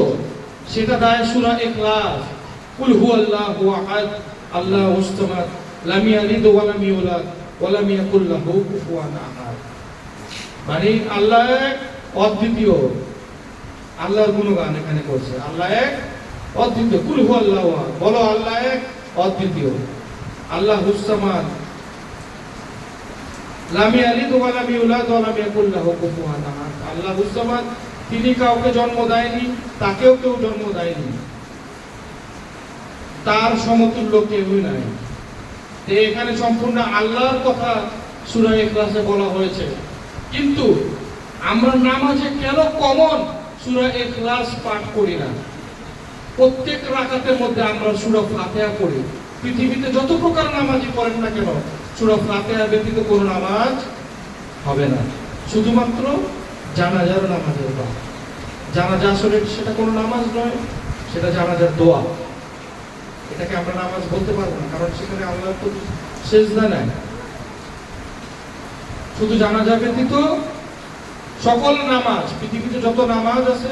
সেটা দেয় সূরা ইখলাস। কুল হুয়াল্লাহু আহাদ আল্লাহুস সামাদ লাম ইয়ালিদ ওয়া লাম ইউলাদ ওয়া লাম ইয়াকুল লাহু কুফুয়ান আহাদ। মানে আল্লাহ এক, অদ্বিতীয়। আল্লাহর গুণগান এখানে করছে। আল্লাহ এক, অদ্বিতীয়। কুল হুয়াল্লাহু আহাদ, বলো আল্লাহ এক, অদ্বিতীয়। আল্লাহুস সামাদ লাম ইয়ালিদ ওয়া লাম ইউলাদ ওয়া লাম ইয়াকুল লাহু কুফুয়ান আহাদ। আল্লাহুস সামাদ, তিনি কাউকে জন্ম দেয়নি, তাকেও কেউ জন্ম দেয়নি, তার সমতুল্য কেউই নাই। এখানে সম্পূর্ণ আল্লাহর কথা সূরা ইখলাসে বলা হয়েছে। কিন্তু আমরা নামাজে কেন কমন সূরা ইখলাস পাঠ করি না? প্রত্যেক রাকাতের মধ্যে আমরা সূরা ফাতিহা পড়ি। পৃথিবীতে যত প্রকার নামাজই পড়েন না কেন, সূরা ফাতিহা ব্যতীত কোনো নামাজ হবে না। শুধুমাত্র জানাজার নামাজের দোয়া। জানাজা আসলে সেটা কোনো নামাজ নয়, সেটা জানাজার দোয়া। এটাকে আমরা নামাজ বলতে পারবো না, কারণ সেখানে আল্লাহর প্রতি সেজদা নাই। শুধু জানাজা ব্যতীত সকল নামাজ, পৃথিবীতে যত নামাজ আছে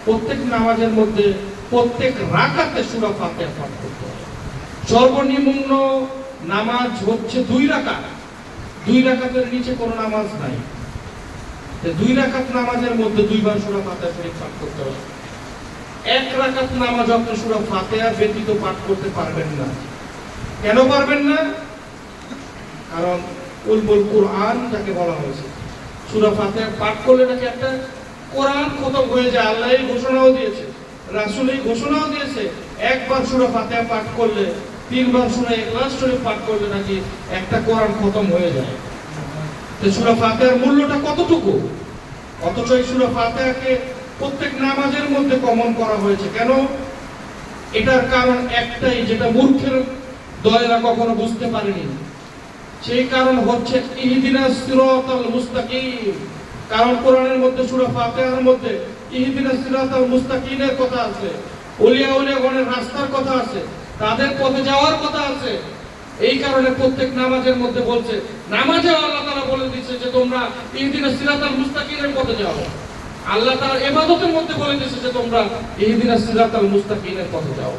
প্রত্যেক নামাজের মধ্যে প্রত্যেক রাকাতে সূরা ফাতিহা পাঠ করতে হবে। সর্বনিম্ন নামাজ হচ্ছে 2 রাকাত। 2 রাকাতের নিচে কোনো নামাজ নাই। 2 রাকাত নামাজের মধ্যে 2 বার সূরা ফাতিহা শরীফ পাঠ করতে হবে। 1 রাকাত নামাজ আপনি সূরা ফাতিহা ব্যতীত পাঠ করতে পারবেন না। কেন পারবেন না? কারণ উলমুল কুরআন যাকে বলা হয়েছে, সূরা ফাতিহা পাঠ করলে নাকি একটা কোরআন খতম হয়ে যায়। আল্লাহ এই ঘোষণাও দিয়েছে, রাসূল এই ঘোষণাও দিয়েছে, একবার সূরা ফাতিহা পাঠ করলে, 3 বার সূরা ইখলাস শরীফ পাঠ করলে নাকি একটা কোরআন খতম হয়ে যায়। তো সূরা ফাতিহার মূল্যটা কতটুকু? অথচ এই সূরা ফাতিহাকে প্রত্যেক নামাজের মধ্যে কমন করা হয়েছে। কেন? এটার কারণ একটাই, যেটা মূর্খের দলেরা কখনো বুঝতে পারেনি। সেই কারণ হচ্ছে ইহদিনাস সিরাতাল মুস্তাকিম। কারণ কোরআনের মধ্যে সূরা ফাতিহার মধ্যে ইহদিনাস সিরাতাল মুস্তাকিমের কথা আছে, ওলিয়া উলিয়াগণের রাস্তার কথা আছে, তাদের পথে যাওয়ার কথা আছে। এই কারণে প্রত্যেক নামাজের মধ্যে বলছে, নামাজে আল্লাহ তাআলা বলে দিয়েছে যে তোমরা ইহদিনাস সিরাতাল মুস্তাকিমের পথে যাও। আল্লাহ তাআলা ইবাদতের মধ্যে বলে দিয়েছে যে তোমরা ইহদিনাস সিরাতাল মুস্তাকিমের পথে যাও।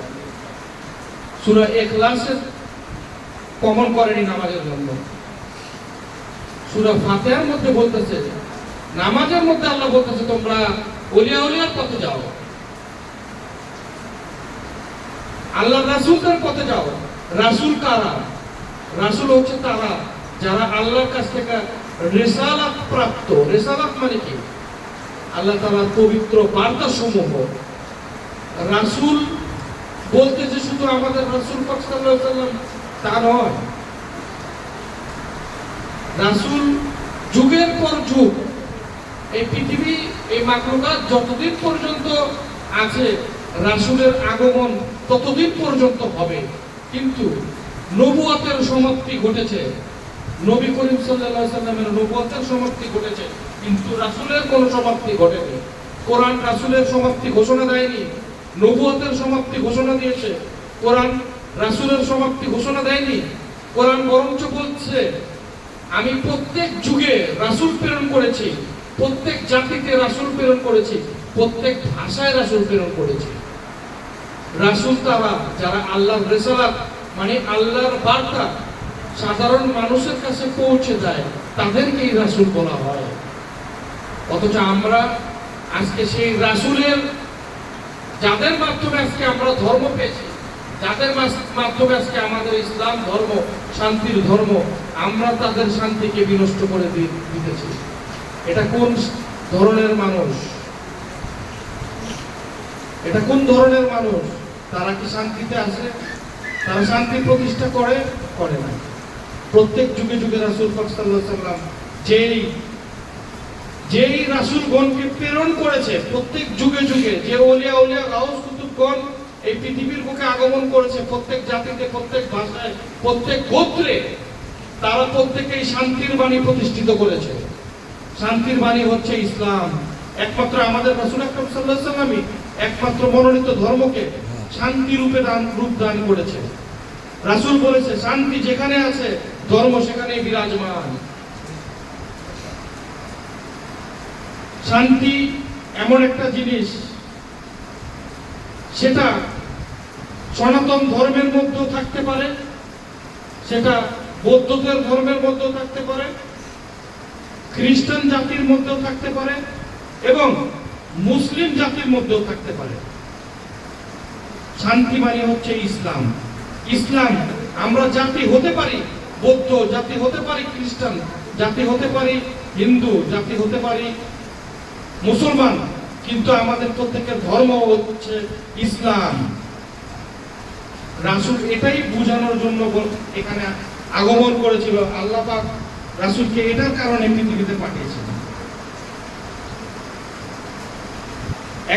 সূরা ইখলাসের কমন করেনি নামাজের জন্য। সূরা ফাতিহার মধ্যে বলতেছে, নামাজের মধ্যে আল্লাহ বলতেছে তোমরা ওলিয়া উলিয়ার পথে যাও, আল্লাহর রাসূলের পথে যাও। রাসূল কারা? রাসূল হচ্ছে তারা যারা আল্লাহর কাছ থেকে রিসালাত প্রাপ্ত। রিসালাত মানে কি? আল্লাহ তাআলার পবিত্র বার্তা সমূহ। রাসূল বলতে যে শুধু আমাদের রাসূল পাক সাল্লাল্লাহু আলাইহি ওয়াসাল্লাম তা নয়। রাসূল যুগের পর যুগ, এই পৃথিবী, এই মাখলুকাত যতদিন পর্যন্ত আছে রাসূলের আগমন ততদিন পর্যন্ত হবে। কিন্তু নবুয়তের সমাপ্তি ঘটেছে, নবী করিম সাল্লাল্লাহু আলাইহি ওয়াসাল্লামের নবুয়তের সমাপ্তি ঘটেছে, কিন্তু রাসূলের কোনো সমাপ্তি ঘটেনি। কোরআন রাসূলের সমাপ্তি ঘোষণা দেয়নি, নবুয়তের সমাপ্তি ঘোষণা দিয়েছে। কোরআন রাসূলের সমাপ্তি ঘোষণা দেয়নি। কোরআন বরঞ্চ বলছে, আমি প্রত্যেক যুগে রাসূল প্রেরণ করেছি, প্রত্যেক জাতিতে রাসূল প্রেরণ করেছি, প্রত্যেক ভাষায় রাসূল প্রেরণ করেছি। রাসূল তারা যারা আল্লাহর রিসালাত মানে আল্লাহর বার্তা সাধারণ মানুষের কাছে পৌঁছে দেয়, তাদেরকেই রাসূল বলা হয়। অথচ আমরা আজকে সেই রাসূলের, যাদের মাধ্যমে আজকে আমরা ধর্ম পেয়েছি, যাদের মাধ্যমে আজকে আমাদের ইসলাম ধর্ম শান্তির ধর্ম, আমরা তাদের শান্তিকে বিনষ্ট করে দিতেছি। এটা কোন ধরনের মানুষ? এটা কোন ধরনের মানুষ? তারা কি শান্তিতে আছে? তারা শান্তি প্রতিষ্ঠা করে না। প্রত্যেক যুগে যুগে রাসূল পাক সাল্লাল্লাহু আলাইহি ওয়াসাল্লাম যেই রাসূলগণকে প্রেরণ করেছে, প্রত্যেক যুগে যুগে যে ওলিয়া উলিয়া গাউস কুতুবগণ এই পৃথিবীর বুকে আগমন করেছে, প্রত্যেক জাতিতে, প্রত্যেক ভাষায়, প্রত্যেক গোত্রে, তারা প্রত্যেকেই শান্তির বাণী প্রতিষ্ঠিত করেছে। শান্তির বাণী হচ্ছে ইসলাম। একমাত্র আমাদের রাসূল আকরাম সাল্লাল্লাহু আলাইহি ওয়াসাল্লামই একমাত্র মনোনীত ধর্মকে শান্তি রূপে রূপ দান করেছে। রাসূল বলেছে, শান্তি যেখানে আছে ধর্ম সেখানেই বিরাজমান। শান্তি এমন একটা জিনিস, সেটা সনাতন ধর্মের মধ্যেও থাকতে পারে, সেটা বৌদ্ধদের ধর্মের মধ্যেও থাকতে পারে, খ্রিস্টান জাতির মধ্যেও থাকতে পারে এবং মুসলিম জাতির মধ্যেও থাকতে পারে। শান্তি মানে হচ্ছে ইসলাম। ইসলাম, আমরা জাতি হতে পারি বৌদ্ধ, জাতি হতে পারি খ্রিস্টান, জাতি হতে পারি হিন্দু, জাতি হতে পারি মুসলমান, কিন্তু আমাদের প্রত্যেকের ধর্ম হচ্ছে ইসলাম। রাসূল এটাই বোঝানোর জন্য এখানে আগমন করেছিল। আল্লাহ পাক রাসূলকে এটার কারণে পৃথিবীতে পাঠিয়েছিলেন।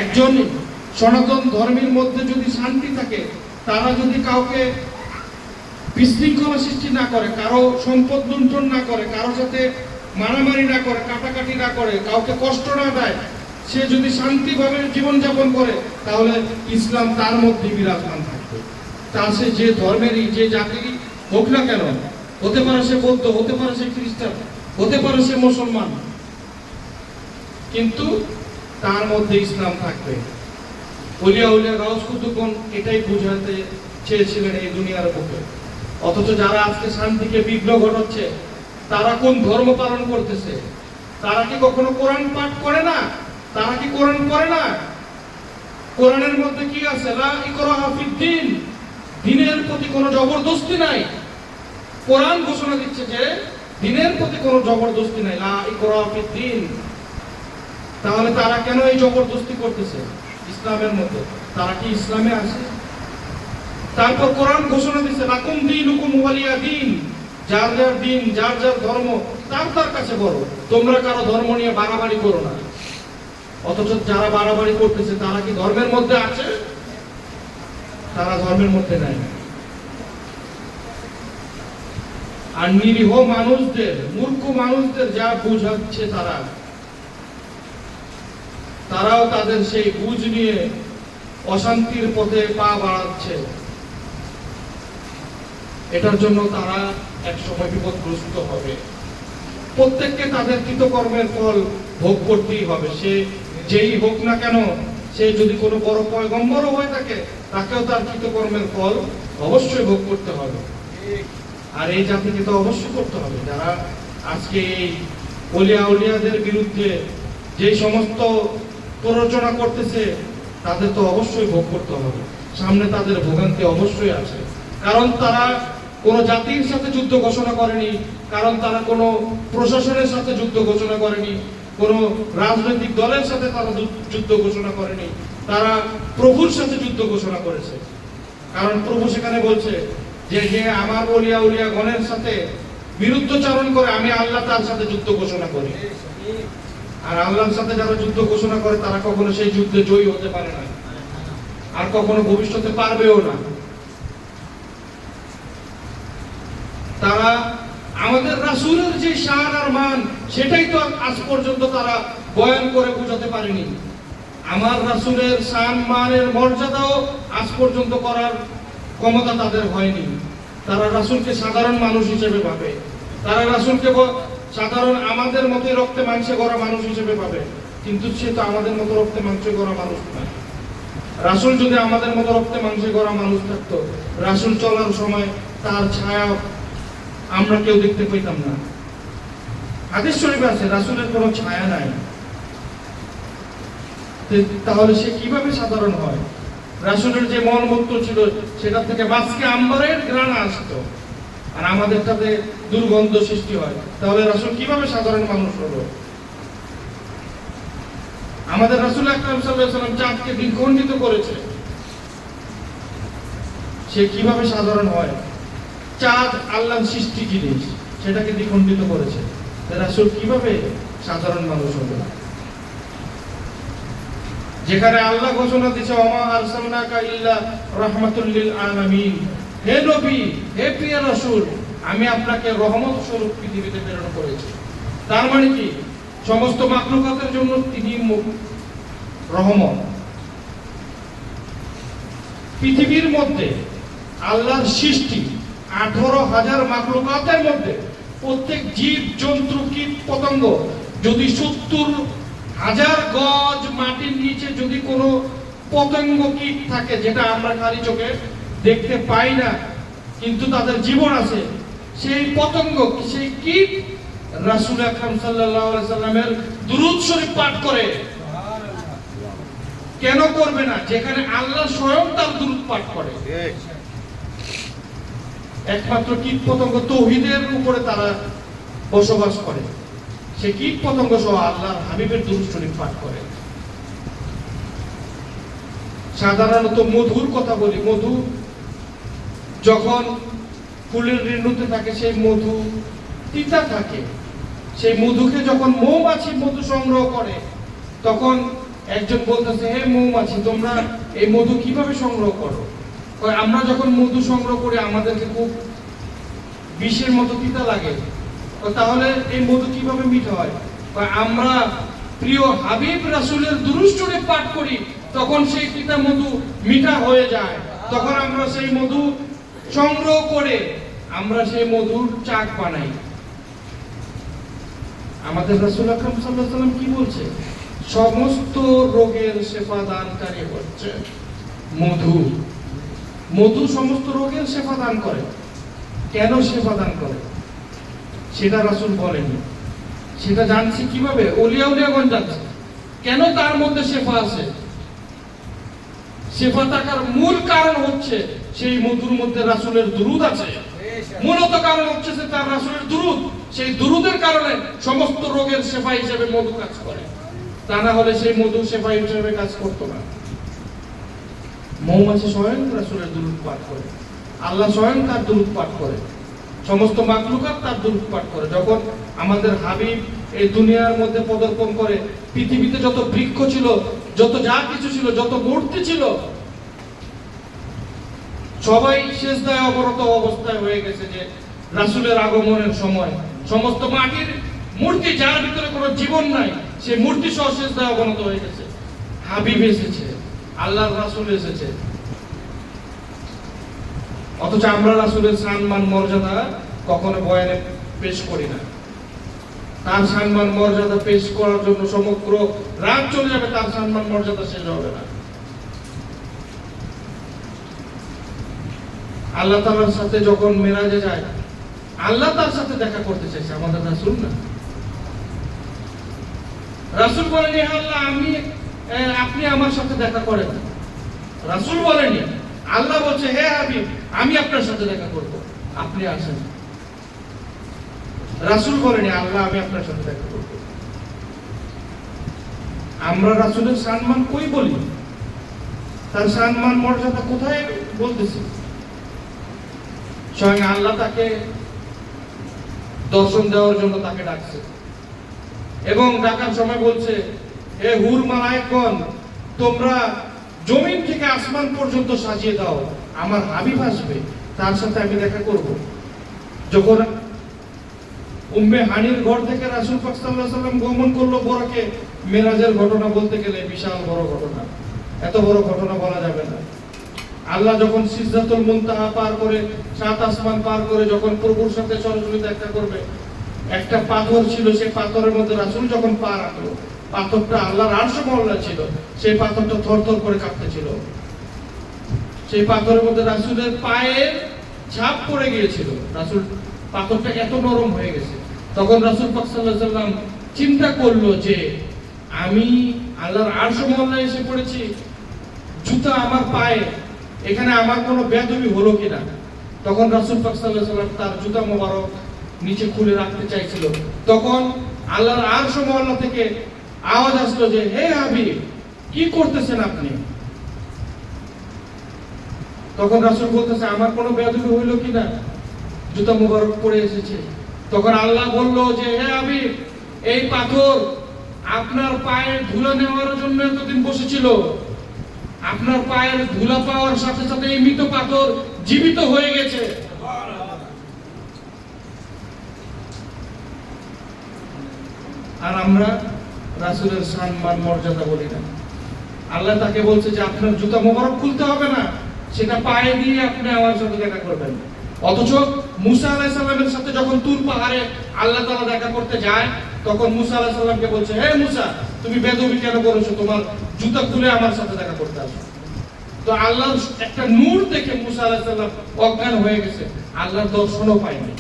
একজন সনাতন ধর্মের মধ্যে যদি শান্তি থাকে, তারা যদি কাউকে বিশৃঙ্খলা সৃষ্টি না করে, কারো সম্পদ লুণ্ঠন না করে, কারো সাথে মারামারি না করে, কাটাকাটি না করে, কাউকে কষ্ট না দেয়, সে যদি শান্তিভাবে জীবনযাপন করে, তাহলে ইসলাম তার মধ্যে বিরাজমান থাকবে। তা সে যে ধর্মেরই যে জাতিরই হোক না কেন, হতে পারে সে বৌদ্ধ, হতে পারে সে খ্রিস্টান, হতে পারে সে মুসলমান, কিন্তু তার মধ্যে ইসলাম থাকবে। ওলিয়া উলিয়া গাউস কুতুবগণ এটাই বুঝাতে চেয়েছিলেন এই দুনিয়ার বুকে। অথচ যারা আজকে শান্তিকে বিঘ্ন ঘটাচ্ছে, তারা কোন ধর্ম পালন করতেছে? তারা কি কখনো কোরআন পাঠ করে না? তারা কি কোরআন পড়ে না? কোরআনের মধ্যে কি আছে? লা ইকরাহা ফিদ্দিন, দ্বীনের প্রতি কোনো জবরদস্তি নাই। কোরআন ঘোষণা দিচ্ছে যে দ্বীনের প্রতি কোনো জবরদস্তি নাই, লা ইকরাহা ফিদ্দিন। তাহলে তারা কেন এই জবরদস্তি করতেছে ইসলামের মধ্যে? তারা কি ইসলামে আছে? তারপর কোরআন ঘোষণা দিচ্ছে লাকুম দীনুকুম ওয়ালিয়া দীন, যার যার দিন, যার যার ধর্ম তার তার কাছে বড়, তোমরা কারো ধর্ম নিয়ে বাড়াবাড়ি করো না। অথচ যারা বাড়াবাড়ি করতেছে তারা কি ধর্মের মধ্যে আছে? তারা ধর্মের মধ্যে নাই। আর নিরীহ মানুষদের, মূর্খ মানুষদের যা বুঝাচ্ছে তারাও তাদের সেই বুঝ নিয়ে অশান্তির পথে পা বাড়াচ্ছে। এটার জন্য তারা একসময় বিপদগ্রস্ত হবে। প্রত্যেককে তাদের কৃতকর্মের ফল ভোগ করতেই হবে, সে যেই হোক না কেন। সে যদি কোনো বড় পয়গম্বরও হয়ে থাকে, তাকেও তার কৃতকর্মের ফল অবশ্যই ভোগ করতে হবে। আর এই জাতিকে তো অবশ্যই করতে হবে। যারা আজকে এই ওলিয়া উলিয়াদের বিরুদ্ধে যে সমস্ত প্ররোচনা করতেছে, তাদের তো অবশ্যই ভোগ করতে হবে। সামনে তাদের ভোগান্তি অবশ্যই আছে। কারণ তারা কোনো জাতির সাথে যুদ্ধ ঘোষণা করেনি, কারণ তারা কোনো প্রশাসনের সাথে যুদ্ধ ঘোষণা করেনি, কোনো রাজনৈতিক দলের সাথে তারা যুদ্ধ ঘোষণা করেনি, তারা প্রভুর সাথে যুদ্ধ ঘোষণা করেছে। কারণ প্রভু সেখানে বলছে যে যে আমার ওলিয়া উলিয়া গণের সাথে বিরুদ্ধচারণ করে, আমি আল্লাহ তার সাথে যুদ্ধ ঘোষণা করি। আর আল্লাহর সাথে যারা যুদ্ধ ঘোষণা করে তারা কখনো সেই যুদ্ধে জয়ী হতে পারে না, আর কখনো ভবিষ্যতে পারবেও না। তারা আমাদের রাসূলের যে শান আর মান, সেটাই তো আজ পর্যন্ত তারা বয়ান করে বোঝাতে পারেনি। আমার রাসূলের শান মানের মর্যাদাও আজ পর্যন্ত করার ক্ষমতা তাদের হয়নি। তারা রাসূলকে সাধারণ মানুষ হিসেবে ভাবে, তারা রাসূলকে সাধারণ আমাদের মতো রক্তে মাংসে গড়া মানুষ হিসেবে ভাবে, কিন্তু সে তো আমাদের মতো রক্তে মাংসে গড়া মানুষ না। রাসূল যদি আমাদের মতো রক্তে মাংসে গড়া মানুষ থাকতো, রাসূল চলার সময় তার ছায়া আমরা কেউ দেখতে পেতাম না। হাদিস শরীফে আছে রাসূলের কোনো ছায়া নাই। তাহলে সে কিভাবে সাধারণ হয়? রাসূলের যে মলমূত্র ছিল সেটা থেকে মাছকে আম্বরের ঘ্রাণ আসতো, আর আমাদেরটাতে দুর্গন্ধ সৃষ্টি হয়। তাহলে রাসূল কিভাবে সাধারণ মানুষ হলো? আমাদের রাসূল আকরাম সাল্লাল্লাহু আলাইহি ওয়াসাল্লাম চাঁদকে দ্বিখণ্ডিত করেছে, সে কিভাবে সাধারণ হয়? চাঁদ আল্লাহর সৃষ্টি জিনিস, সেটাকে দ্বিখণ্ডিত করেছে, রাসূল কিভাবে সাধারণ মানুষ হবে? যেখানে আল্লাহ ঘোষণা দিয়েছে ওমা আরসালনাকা ইল্লা রাহমাতুল লিল আলামিন, হে নবী, হে প্রিয় রাসূল, আমি আপনাকে রহমত স্বরূপ পৃথিবীতে প্রেরণ করেছি। তার মানে কি? সমস্ত মাখলুকাতের জন্য তিনি রহমত। পৃথিবীর মধ্যে আল্লাহর সৃষ্টি 18,000 মাখলুকাতের মধ্যে প্রত্যেক জীব জন্তু কীট পতঙ্গ যদি 70,000 গজ মাটির নিচে যদি কোনো পতঙ্গ কীট থাকে, যেটা আমরা খালি চোখে দেখতে পাই না কিন্তু তাদের জীবন আছে, সেই পতঙ্গ, সেই কীট রাসূল আকরাম সাল্লাল্লাহু আলাইহি সাল্লামের দুরূদ শরীফ পাঠ করে। কেন করবে না? যেখানে আল্লাহ স্বয়ং তার দুরূদ পাঠ করে। একমাত্র কীট পতঙ্গ তাওহীদের উপরে তারা বসবাস করে, সে কীট পতঙ্গ সহ আল্লাহর হাবিবের দুরূদ শরীফ পাঠ করে। সাধারণত মধুর কথা বলি, মধু যখন ফুলের রেণুতে থাকে সেই মধু তিতা থাকে। সেই মধুকে যখন মৌমাছি মধু সংগ্রহ করে, তখন একজন বলতেছে, হে মৌমাছি, তোমরা এই মধু কিভাবে সংগ্রহ করো? আমরা যখন মধু সংগ্রহ করি আমাদেরকে খুব বিষের মতো তিতা লাগে। তাহলে এই মধু কিভাবে মিঠা হয়? আমরা প্রিয় হাবিব রাসূলের দুরূদ শরীফ পাঠ করি, তখন সেই তিতা মধু মিঠা হয়ে যায়। তখন আমরা সেই মধু সংগ্রহ করে আমরা সেই মধুর চাক বানাই। আমাদের রাসূল আকরাম সাল্লাল্লাহু আলাইহি ওয়াসাল্লাম কি বলছে? সমস্ত রোগের শেফা দানকারী হচ্ছে মধু। মধু সমস্ত রোগের শেফা দান করে। কেন শেফা দান করে সেটা রাসূল বলেনি। সেটা জানছি কিভাবে? ওলিয়া উলিয়াগণ জানছে। কেন তার মধ্যে শেফা আছে? শেফা থাকার মূল কারণ হচ্ছে সেই মধুর মধ্যে রাসূলের দুরূদ আছে। মূলত কারণ হচ্ছে যে তার রাসূলের দুরূদ। সেই দুরূদের কারণে সমস্ত রোগের শেফা হিসেবে মধু কাজ করে। তা না হলে সেই মধু শেফা হিসেবে কাজ করতো না। মৌমাছি স্বয়ং রাসূলের দুরূদ পাঠ করে, আল্লাহ স্বয়ং তার দুরূদ পাঠ করে, সমস্ত মাখলুকাত তার দুরূদ পাঠ করে। যখন আমাদের হাবিব এই দুনিয়ার মধ্যে পদার্পণ করে, পৃথিবীতে যত বৃক্ষ ছিল, যত যা কিছু ছিল, যত মূর্তি ছিল, সবাই সিজদায় অবরত অবস্থায় হয়ে গেছে যে রাসূলের আগমনের সময় সমস্ত মাটির মূর্তি, যার ভিতরে কোনো জীবন নাই, সেই মূর্তি সহ সিজদায় অবনত হয়ে গেছে। হাবিব এসেছে, আল্লাহর রাসূল এসেছে, অথচ আমরা রাসূলের সম্মান মর্যাদা কখনো বয়ানে পেশ করি না। তার সম্মান মর্যাদা পেশ করার জন্য সমগ্র রাত চলে যাবে, তার সম্মান মর্যাদা শেষ হবে না। আল্লাহ তাআলার সাথে যখন মেরাজে যায়, আল্লাহ তার সাথে দেখা করতে চাইছে, আমাদের রাসূল না। রাসূল বলেনি আল্লাহ আপনি আমার সাথে দেখা করেন, রাসূল বলেনি। আল্লাহ বলছে হে হাবিব আমি আপনার সাথে দেখা করব, আপনি আসেন। রাসূল বলেনি আল্লাহ আমি আপনার সাথে দেখা করব। আমরা রাসূলের সম্মান কই বলি? তার সম্মান মর্যাদা কোথায় বলতেছি? স্বয়ং আল্লাহ তাকে দর্শন দেওয়ার জন্য তাকে ডাকছে, এবং ডাকার সময় বলছে হে হুর মালায়েকগণ, তোমরা জমিন থেকে আসমান পর্যন্ত সাজিয়ে দাও, আমার হাবিব আসবে, তার সাথে আমি দেখা করব। যখন উম্মে হানির ঘর থেকে রাসূল পাক সাল্লাল্লাহু আলাইহি ওয়াসাল্লাম গমন করলো বরাকে, মেরাজের ঘটনা বলতে গেলে বিশাল বড় ঘটনা, এত বড় ঘটনা বলা যাবে না। আল্লাহ যখন সিদরাতুল মুনতাহা পার করে, সাত আসমান পার করে যখন প্রভুর সাথে সরাসরি দেখা করবে, একটা পাথর ছিল, সেই পাথরের মধ্যে রাসূল যখন পা রাখলো, পাথরটা আল্লাহর আরশ মহল্লা ছিল, সেই পাথরটা থরথর করে কাঁপতেছিল। সেই পাথরের মধ্যে রাসূলের পায়ের ছাপ পড়ে গিয়েছিল, রাসূল পাথরটা এত নরম হয়ে গেছে। তখন রাসূল পাক সাল্লাল্লাহু আলাইহি ওয়াসাল্লাম চিন্তা করলো যে আমি আল্লাহর আরশ মহল্লায় এসে পড়েছি, জুতা আমার পায়ে, এখানে আমার কোনো বেয়াদবি হলো কিনা। তখন রাসূল পাক সাল্লাল্লাহু আলাইহি ওয়াসাল্লাম তার জুতা মোবারক নিচে খুলে রাখতে চাইছিল। তখন আল্লাহর আরশ মহল্লা থেকে আওয়াজ আসলো যে হে হাবিব কি করতেছেন আপনি? তখন রাসূল বলতেছে আমার কোনো বেয়াদবি হইল কিনা, জুতা মোবারক পরে এসেছে। তখন আল্লাহ বলল যে হে হাবিব, এই পাথর আপনার পায়ের ধুলা নেওয়ার জন্য এতদিন বসেছিল, আপনার পায়ের ধুলা পাওয়ার সাথে সাথে এই মৃত পাথর জীবিত হয়ে গেছে। আর আমরা রাসূলের সম্মান মর্যাদা বলি না। আল্লাহ তাকে বলছে যে আপনার জুতা মোবারক খুলতে হবে না, সেটা পায়ে দিয়ে আপনি আমার সাথে দেখা করবেন। অথচ মুসা আলাইহিস সালামের সাথে যখন তুর পাহাড়ে আল্লাহ তাআলা দেখা করতে যায়, তখন মুসা আলাইহিস সালামকে বলছে হে মুসা তুমি বেদবি কেন করেছো, তোমার জুতা খুলে আমার সাথে দেখা করতে আসো। তো আল্লাহর একটা নূর দেখে মুসা আলাইহিস সালাম অজ্ঞান হয়ে গেছে, আল্লাহর দর্শনও পায়নি।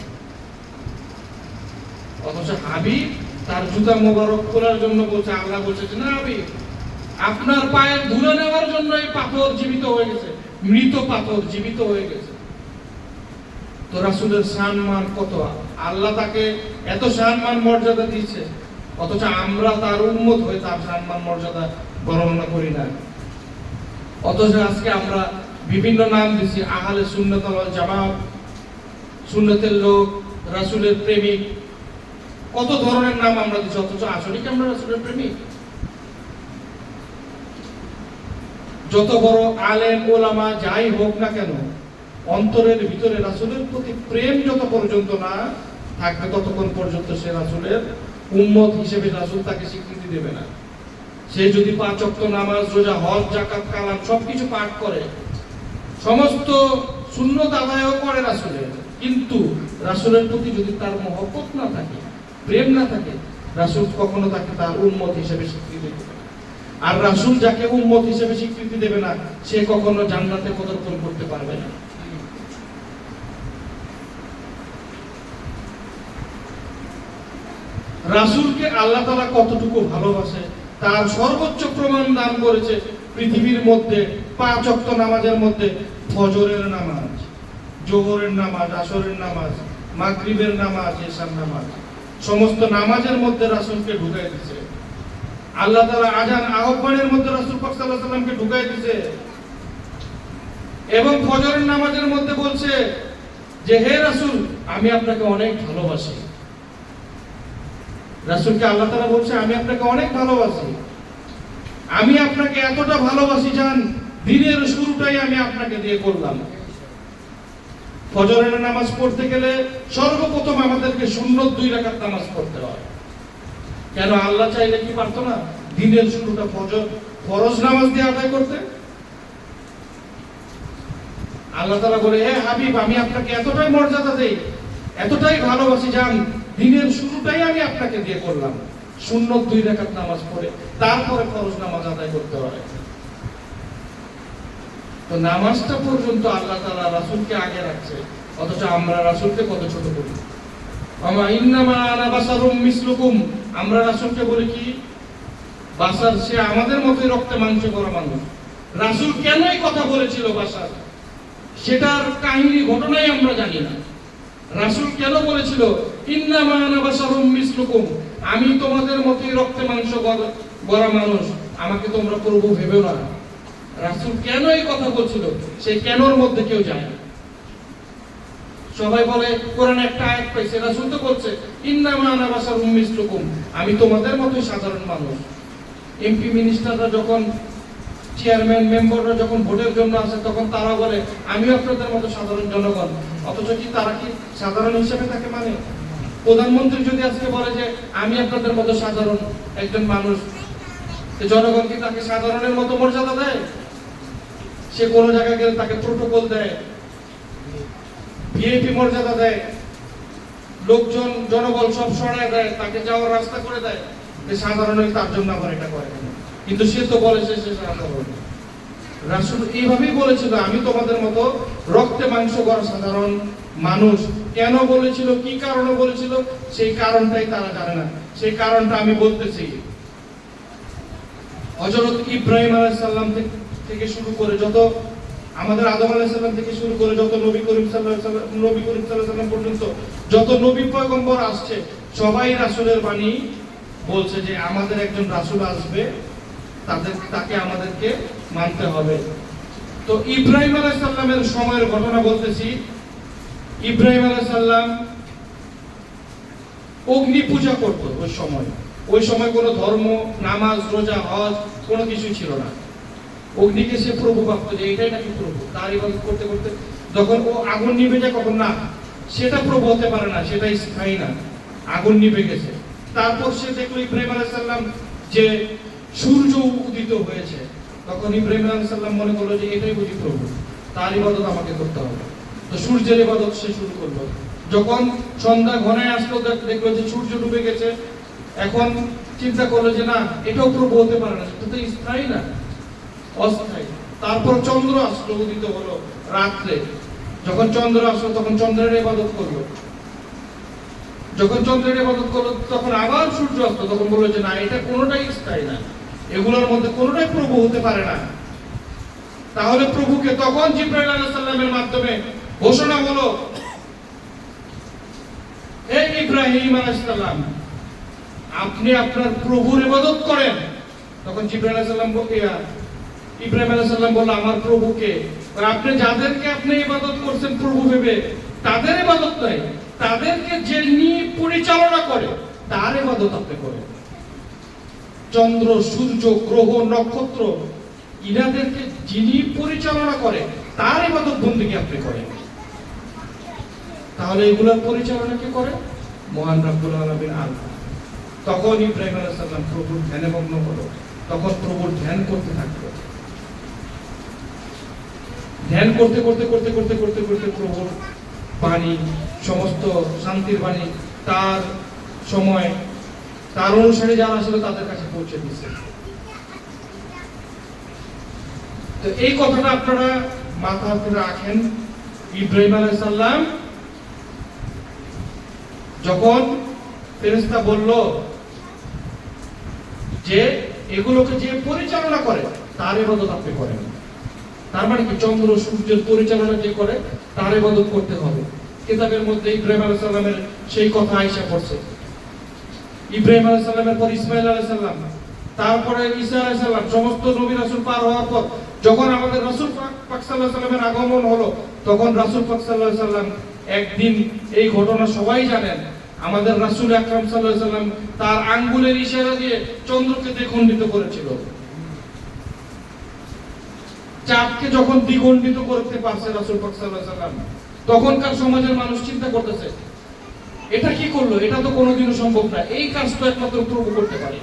অথচ হাবিব তার জুতা মোবারক খোলার জন্য বলছে, আল্লাহ বলছে যে না হাবিব আপনার পায়ের ধুলা নেওয়ার জন্য এই পাথর জীবিত হয়ে গেছে, মৃত পাথর জীবিত হয়ে গেছে। তো রাসূলের সম্মান কত, আল্লাহ তাকে এত সম্মান মর্যাদা দিয়েছে, অথচ আমরা তার উম্মত হয়ে তার সম্মান মর্যাদা বর্ণনা করি না। অথচ আজকে আমরা বিভিন্ন নাম দিছি, আহলে সুন্নাত ওয়াল জামাত, সুন্নতের লোক, রাসূলের প্রেমিক, কত ধরনের নাম আমরা দিছি, অথচ আসলে কি আমরা রাসূলের প্রেমিক? যত বড় আলেম ওলামা যাই হোক না কেন, অন্তরের ভিতরে রাসূলের প্রতি প্রেম যত পর্যন্ত না থাকবে, ততক্ষণ পর্যন্ত সে রাসূলের উম্মত হিসেবে রাসূল তাকে স্বীকৃতি দেবে না। সে যদি 5 ওয়াক্ত নামাজ, রোজা, হজ, যাকাত, কালাম সবকিছু পাঠ করে, সমস্ত সুন্নত আদায়ও করে রাসূলের, কিন্তু রাসূলের প্রতি যদি তার মহব্বত না থাকে, প্রেম না থাকে, রাসূল কখনো তাকে তার উম্মত হিসেবে স্বীকৃতি দেবে না। আর রাসূল যাকে উম্মত হিসেবে স্বীকৃতি দেবে না, সে কখনো জান্নাতে পদার্পণ করতে পারবে না। রাসূলকে আল্লাহ তাআলা কতটুকু ভালোবাসে তার সর্বোচ্চ প্রমাণ দান করেছে পৃথিবীর মধ্যে 5 ওয়াক্ত নামাজের মধ্যে ফজরের নামাজ, জোহরের নামাজ, আসরের নামাজ, মাগরিবের নামাজ, এশার নামাজ, সমস্ত নামাজের মধ্যে রাসূলকে ঢুকাই দিয়েছে। আল্লাহ তাআলা আযান আহ্বানের মধ্যে রাসূল পাক সাল্লাল্লাহু আলাইহি সাল্লামকে ঢুকাই দিয়েছে এবং ফজরের নামাজের মধ্যে বলছে যে হে রাসূল, আমি আপনাকে অনেক ভালোবাসি। রাসূলকে আল্লাহ তাআলা বলছে আমি আপনাকে অনেক ভালোবাসি, আমি আপনাকে এতটা ভালোবাসি জান দিনের শুরুটাই আমি আপনাকে দিয়ে করলাম। ফজরের নামাজ পড়তে গেলে সর্বপ্রথম আমাদেরকে সুন্নত 2 রাকাত নামাজ পড়তে হয়। কেন? আল্লাহ চাইলে কি পারতো না দিনের শুরুটা ফরজ নামাজ দিয়ে আদায় করতে? আল্লাহ তাআলা বলে হে হাবিব, আমি আপনাকে এতটাই মর্যাদা দেই, এতটাই ভালোবাসি জান দিনের শুরুটাই আমি আপনাকে দিয়ে করলাম। সুন্নত 2 রাকাত নামাজ পড়ে তারপরে ফরজ নামাজ আদায় করতে হয়। তো নামাজটা পর্যন্ত আল্লাহ তাআলা রাসূলকে আগে রাখছে, অথচ আমরা রাসূলকে কত ছোট করি। আমা ইন্নামা আনা বাশারুম মিসলুকুম, আমরা রাসূলকে বলি কি বাশার, সে আমাদের মতোই রক্তে মাংসে গড়া মানুষ। রাসূল কেন এই কথা বলেছিল বাশার, সেটার কাহিনী ঘটনাই আমরা জানি না। রাসূল কেন বলেছিল ইন্নামা আনা বাশারুম মিসলুকুম, আমি তোমাদের মতোই রক্তে মাংস গড়া মানুষ, আমাকে তোমরা প্রভু ভেবেও না। রাসূল কেন এই কথা বলছিল, সেই কেনর মধ্যে কেউ যায় না। সবাই বলে কোরআনে একটা আয়াত পাইছে, রাসূল তো বলছে ইন্নামা আনা বাশারুম মিসলুকুম, আমি তোমাদের মতোই সাধারণ মানুষ। এমপি মিনিস্টাররা যখন, চেয়ারম্যান মেম্বাররা যখন ভোটের জন্য আসে, তখন তারা বলে আমিও আপনাদের মতো সাধারণ জনগণ, অথচ কি তারা কি সাধারণ হিসেবে তাকে মানে? প্রধানমন্ত্রী যদি আজকে বলে যে আমি আপনাদের মতো সাধারণ একজন মানুষ, জনগণ কি তাকে সাধারণের মতো মর্যাদা দেয়? সে কোনো জায়গায় গেলে তাকে প্রোটোকল দেয়, ভিআইপি মর্যাদা দেয়, লোকজন জনবল সব সরায় দেয়, তাকে যাওয়ার রাস্তা করে দেয়, যে সাধারণই তার জন্য আবার এটা করে। কিন্তু সে তো বলেছে সে সাধারণ। রাসূল এইভাবেই বলেছিল আমি তোমাদের মতো রক্তে মাংস গড়া সাধারণ মানুষ। কেন বলেছিল, কি কারণে বলেছিল, সেই কারণটাই তারা জানে না। সেই কারণটা আমি বলতেছি। হযরত ইব্রাহিম আলাইহিস সালাম থেকে শুরু করে যত, আমাদের আদম আলাইহিস সালাম থেকে শুরু করে যত নবী করিম সাল্লাল্লাহু আলাইহি সাল্লাম পর্যন্ত যত নবী পয়গম্বর আসছে, সবাই রাসূলের বাণী বলছে যে আমাদের একজন রাসূল আসবে, তাকে আমাদেরকে মানতে হবে। তো ইব্রাহিম আলাইহিস সালামের সময়ের ঘটনা বলতেছি। ইব্রাহিম আলাইহিস সালাম অগ্নি পূজা করত। ওই সময় কোনো ধর্ম, নামাজ, রোজা, হজ কোনো কিছু ছিল না। অগ্নিকে সে প্রভু ভাবতো যে এটাই নাকি প্রভু। তার ইবাদত করতে করতে যখন ও আগুন নিভে যায়, কখন না, সেটা প্রভু হতে পারে না, সেটা স্থায়ী না, আগুন নিভে গেছে। তারপর সে দেখলো ইব্রাহিম আলাইহিস সালাম যে সূর্য উদিত হয়েছে, তখন ইব্রাহিম আলাইহিস সালাম মনে করলো যে এটাই বুঝি প্রভু, তার ইবাদত আমাকে করতে হবে। তো সূর্যের ইবাদত সে শুরু করলো। যখন সন্ধ্যা ঘনায় আসলো, দেখলো যে সূর্য ডুবে গেছে, এখন চিন্তা করলো যে না, এটাও প্রভু হতে পারে না, এটা তো স্থায়ী না, অস্থায়ী। তারপর চন্দ্র আসলো, উদিত হলো রাত্রে। যখন চন্দ্র আসলো, তখন চন্দ্রের ইবাদত করলো। যখন চন্দ্রের ইবাদত করলো, তখন আবার সূর্য আসলো, তখন বললো যে না, এটা কোনোটাই স্থায়ী না, এগুলোর মধ্যে কোনোটাই প্রভু হতে পারে না। তাহলে প্রভুকে তখন জিবরাইল আলাইহিস সালামের মাধ্যমে ঘোষণা হলো, হে ইব্রাহিম আলাইহিস সালাম, আপনি আপনার প্রভুর ইবাদত করেন। তখন জিবরাইল আলাইহিস সালাম ইব্রাহিম আলাইহিস সালাম বলল আমার প্রভুকে, আপনি যাদেরকে আপনি ইবাদত করছেন প্রভু ভেবে, তাদের ইবাদত নাই, তাদেরকে যিনি পরিচালনা করে তার ইবাদত আপনি করেন। চন্দ্র, সূর্য, গ্রহ, নক্ষত্র, ইনাদেরকে যিনি পরিচালনা করে তার ইবাদত বন্দেগী আপনি করেন। তাহলে এগুলোর পরিচালনা কে করে? মহান রব্বুল আলামিন আল্লাহ। তখন ইব্রাহিম আলাইহিস সালাম প্রভুর ধ্যানে মগ্ন হলো, তখন প্রভুর ধ্যান করতে থাকলো। ধ্যান করতে করতে করতে করতে করতে করতে প্রভুর বাণী, সমস্ত শান্তির বাণী তার সময়, তার অনুসারে যারা আসলে তাদের কাছে পৌঁছে দিচ্ছে। তো এই কথাটা আপনারা মাথা হাতে রাখেন। ইব্রাহিম আলাইহিস সালাম যখন ফেরেশতা বলল যে এগুলোকে যে পরিচালনা করে তার ইবাদত আপনি করেন, তার মানে কি চন্দ্র সূর্যের পরিচালনা যে করে তার ইবাদত করতে হবে। কিতাবের মধ্যে ইব্রাহিম আলাইহিস সালামের সেই কথা আয়েশা পড়ছে। ইব্রাহিম আলাইহিস সালামের পর ইসমাঈল আলাইহিস সালাম, তারপরে ঈসা আলাইহিস সালাম, সমস্ত নবী রাসূল পার হওয়ার পর যখন আমাদের রাসূল পাক সাল্লাল্লাহু আলাইহি সাল্লামের আগমন হলো, তখন রাসূল পাক সাল্লাল্লাহু আলাইহি সাল্লাম একদিন, এই ঘটনা সবাই জানেন, আমাদের রাসূল আকরাম সাল্লাল্লাহু আলাইহি সাল্লাম তার আঙ্গুলের ইশারা দিয়ে চন্দ্রকে দ্বিখণ্ডিত করেছিল। চাঁদকে যখন দ্বিখণ্ডিত করতে পারছে রাসূল পাক সাল্লাল্লাহু আলাইহি সাল্লাম, তখনকার সমাজের মানুষ চিন্তা করতেছে এটা কি করলো, এটা তো কোনোদিনও সম্ভব না, এই কাজ তো একমাত্র প্রভু করতে পারে।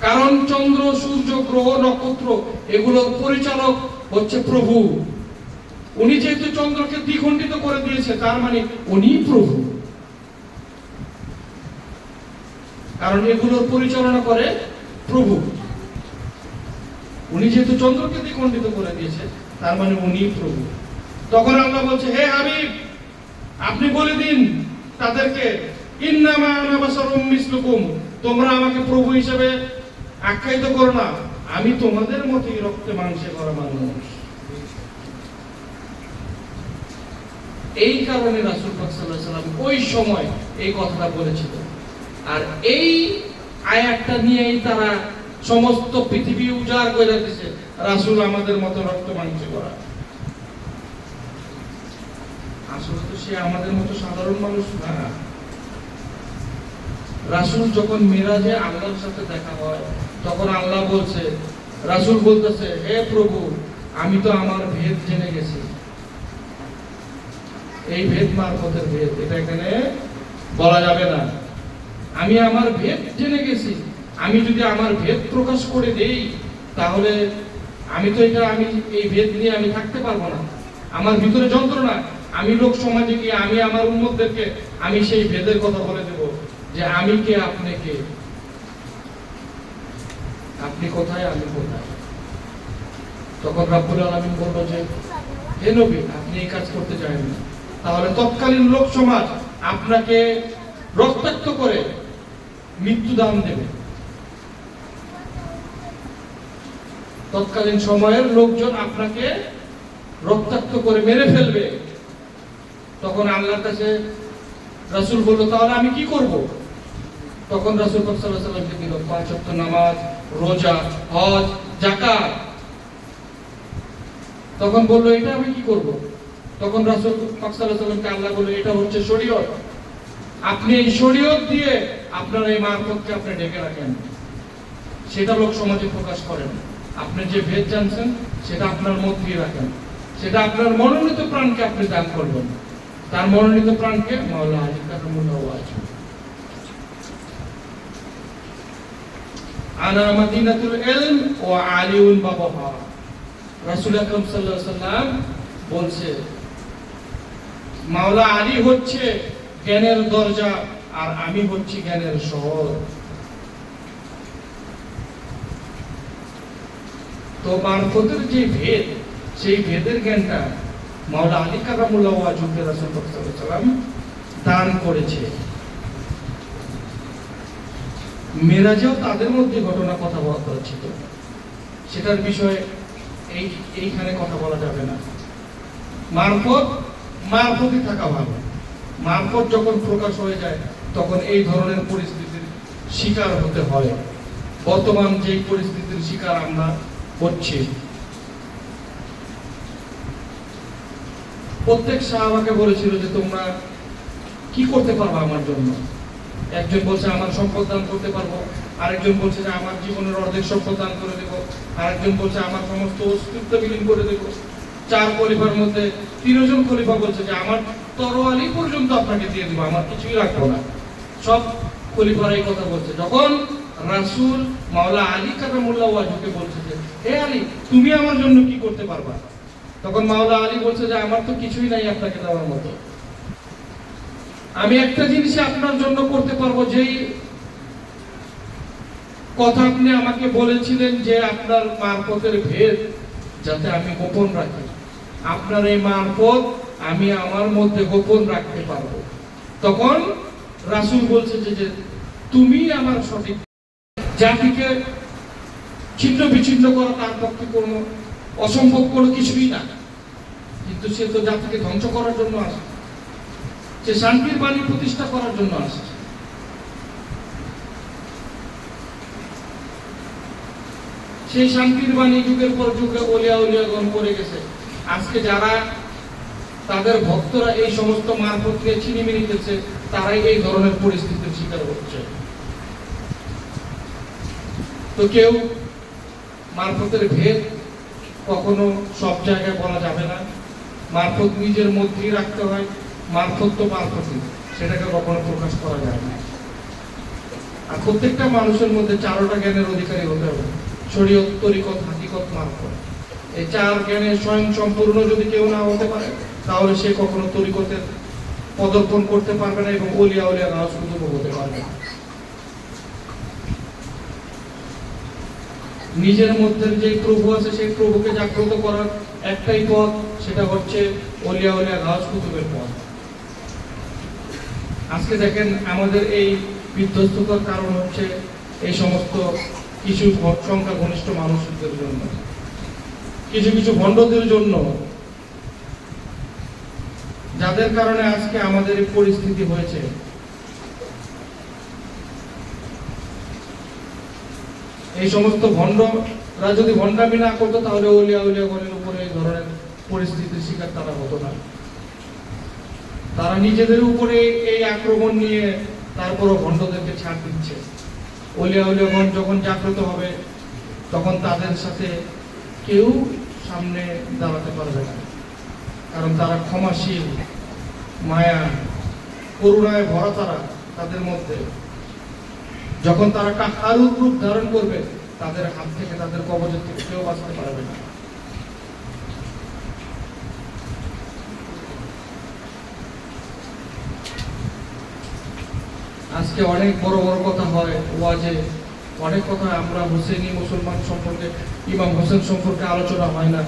কারণ চন্দ্র, সূর্য, গ্রহ, নক্ষত্র এগুলোর পরিচালক হচ্ছে প্রভু। উনি যেহেতু চন্দ্রকে দ্বিখণ্ডিত করে দিয়েছে, তার মানে উনিই প্রভু, কারণ এগুলোর পরিচালনা করে প্রভু। উনি যেহেতু চন্দ্রকে দ্বিখণ্ডিত করে দিয়েছে, তার মানে উনিই প্রভু। তখন আল্লাহ বলছে, হে হাবিব, আপনি বলে দিন তাদেরকে, ইন্নামা আনা বাশারুম মিসলুকুম, তোমরা আমাকে প্রভু হিসেবে আখ্যায়িত করো না, আমি তোমাদের মতই রক্তে মাংসে করা মানুষ। এই কারণে রাসূল পাক সাল্লাল্লাহু আলাইহি সাল্লাম ওই সময় এই কথাটা বলেছিল। আর এই আয়াতটা নিয়েই তারা সমস্ত পৃথিবী উজাড় করে দিয়েছে, রাসূল আমাদের মতো রক্ত মাংসে করা। আসলে তো সে আমাদের মতো সাধারণ মানুষ না। রাসূল যখন মিরাজে আল্লাহর সাথে দেখা হয়, তখন আল্লাহ বলছে, রাসূল বলতেছে, হে প্রভু, আমি তো আমার ভেদ জেনে গেছি। এই ভেদ মারফতের ভেদ, এটা এখানে বলা যাবে না। আমি আমার ভেদ জেনে গেছি, আমি যদি আমার ভেদ প্রকাশ করে দেই, তাহলে আমি এই ভেদ নিয়ে আমি থাকতে পারবো না। আমার ভিতরে যন্ত্রণা, আমি লোক সমাজে গিয়ে আমি আমার উম্মতদেরকে আমি সেই ভেদের কথা বলে দেব, যে আমি কে, আপনি কে, আপনি কোথায়, আমি কোথায়। তখন রাব্বুল আলামিন বলল যে, হে নবী, আপনি এই কাজ করতে চান না, তাহলে তৎকালীন লোক সমাজ আপনাকে রক্তাক্ত করে মৃত্যুদান দেবে। তৎকালীন সময়ের লোকজন আপনাকে রক্তাক্ত করে মেরে ফেলবে। তখন আল্লাহর কাছে রাসূল বলল, তাহলে আমি কি করব? তখন রাসূল পাক সাল্লাল্লাহু আলাইহি ওয়াসাল্লাম দিল 5 ওয়াক্ত নামাজ, রোজা, হজ, যাকাত। তখন বলল, এটা আমি কি করব? তখন রাসূল পাক সাল্লাল্লাহু আলাইহি ওয়াসাল্লামকে আল্লাহ বলল, এটা হচ্ছে শরীয়ত, আপনি এই শরীয়ত দিয়ে আপনার এই মারফতকে আপনি ঢেকে রাখেন, সেটা লোক সমাজে প্রকাশ করেন। আপনি যে ভেদ জানছেন সেটা আপনার মধ্যেই রাখেন, সেটা আপনার মনোনীত প্রাণকে আপনি দান করবেন। তার মনোনীত প্রাণকে মাওলানা আলী কারামুল্লাহ ওয়াজহ। আনা মাদিনাতুল ইলম ওয়া আলিউন বাবাহা। রাসূল আকরাম সাল্লাল্লাহু আলাইহি ওয়াসাল্লাম বলছে, মাওলা আলী হচ্ছে জ্ঞানের দরজা, আর আমি হচ্ছি জ্ঞানের শহর। তো মারফতের যে ভেদ, সেই ভেদের জ্ঞানটা মাওলা আলী কারামুল্লাহ ওয়াজহকে রাসূল সাল্লাল্লাহু আলাইহি ওয়াসাল্লাম দান করেছে। মেরাজেও তাদের মধ্যে ঘটনা কথাবার্তা ছিল, সেটার বিষয়ে এইখানে কথা বলা যাবে না। মারফতই থাকা ভালো। মারফত যখন প্রকাশ হয়ে যায়, তখন এই ধরনের পরিস্থিতির শিকার হতে হয়। বর্তমান যে পরিস্থিতির শিকার আমরা হচ্ছি, প্রত্যেক সাহাবাকে বলেছিল যে তোমরা কি করতে পারবে আমার জন্য। একজন বলছে আমার সম্পদ দান করতে পারবো, আরেকজন বলছে যে আমার জীবনের অর্ধেক সম্পদ দান করে দেব, আরেকজন বলছে আমার সমস্ত অস্তিত্ব বিলীন করে দেব। 4 খলিফার মধ্যে 3 জন খলিফা বলছে যে আমার তরোয়ালি পর্যন্ত আপনাকে দিয়ে দেব, আমার কিছুই রাখবো না। সব খলিফারা এই কথা বলছে। যখন রাসূল মাওলা আলী কারামুল্লাহ ওয়াজহকে বলছে যে, হে আলী, তুমি আমার জন্য কি করতে পারবা? তখন মাওলা আলী বলছে যে আমার তো কিছুই নাই আপনাকে দেওয়ার মতো, আমি একটা জিনিসই আপনার জন্য করতে পারবো, যেই কথা আপনি আমাকে বলেছিলেন যে আপনার মারফতের ভেদ যাতে আমি গোপন রাখি, আপনার এই মারফত আমি আমার মধ্যে গোপন রাখতে পারবো। তখন রাসূল বলছে যে তুমি আমার সঠিক। জাতিকে ছিন্ন বিচ্ছিন্ন করা তার পক্ষে কোনো অসম্ভব কোনো কিছুই না, কিন্তু সে তো জাতিকে ধ্বংস করার জন্য আসে, সে শান্তির বাণী প্রতিষ্ঠা করার জন্য আসে। সেই শান্তির বাণী যুগের পর যুগে ওলিয়া উলিয়াগণ করে গেছে। আজকে যারা তাদের ভক্তরা এই সমস্ত মারফতকে ছিনিমিনি খেলছে, তারাই এই ধরনের পরিস্থিতির শিকার হচ্ছে। তো কেউ মারফতের ভেদ কখনো সব জায়গায় বলা যাবে না, মারফত নিজের মধ্যেই রাখতে হয়। মারফত তো মারফতই, সেটাকে কখনো প্রকাশ করা যায় না। আর প্রত্যেকটা মানুষের মধ্যে চারোটা জ্ঞানের অধিকারী হতে হবে, শরীয়ত, তরিকত, হাকিকত, মারফত। এই চার জ্ঞানে স্বয়ং সম্পূর্ণ যদি কেউ না হতে পারে, তাহলে সে কখনো তরিকতের পদার্পণ করতে পারবে না এবং ওলিয়া উলিয়া গাছ হতে পারবে না। নিজের মধ্যে যে প্রভু আছে সেই প্রভুকে জাগ্রত করার একটাই পথ, সেটা হচ্ছে ওলিয়া উলিয়া গাছ কুতুবের পথ। আজকে দেখেন আমাদের এই বিধ্বস্ততার কারণ হচ্ছে এই সমস্ত কিছু সংখ্যা ঘনিষ্ঠ মানুষদের জন্য, কিছু কিছু ভণ্ডদের জন্য, যাদের কারণে আজকে আমাদের এই পরিস্থিতি হয়েছে। এই সমস্ত ভণ্ডরা যদি ভণ্ডামি না করতো, তাহলে ওলিয়া উলিয়াগণের উপরে এই ধরনের পরিস্থিতির শিকার তারা হতো না। তারা নিজেদের উপরে এই আক্রমণ নিয়ে তারপরও ভণ্ডদেরকে ছাড় দিচ্ছে। ওলিয়া উলিয়াগণ যখন জাগ্রত হবে, তখন তাদের সাথে কেউ সামনে দাঁড়াতে পারবে না, কারণ তারা ক্ষমাশীল, মায়া, করুণায় ভরা তারা তাদের মধ্যে। যখন তারা কাহারুর রূপ ধারণ করবে, তাদের হাত থেকে, তাদের কবজের থেকে কেউ বাঁচতে পারবে না। আজকে অনেক বড় বড় কথা হয় ওয়াজে, অনেক কথা আমরা হুসেনি মুসলমান সম্পর্কে, ইমাম হোসেন সম্পর্কে আলোচনা হয় না,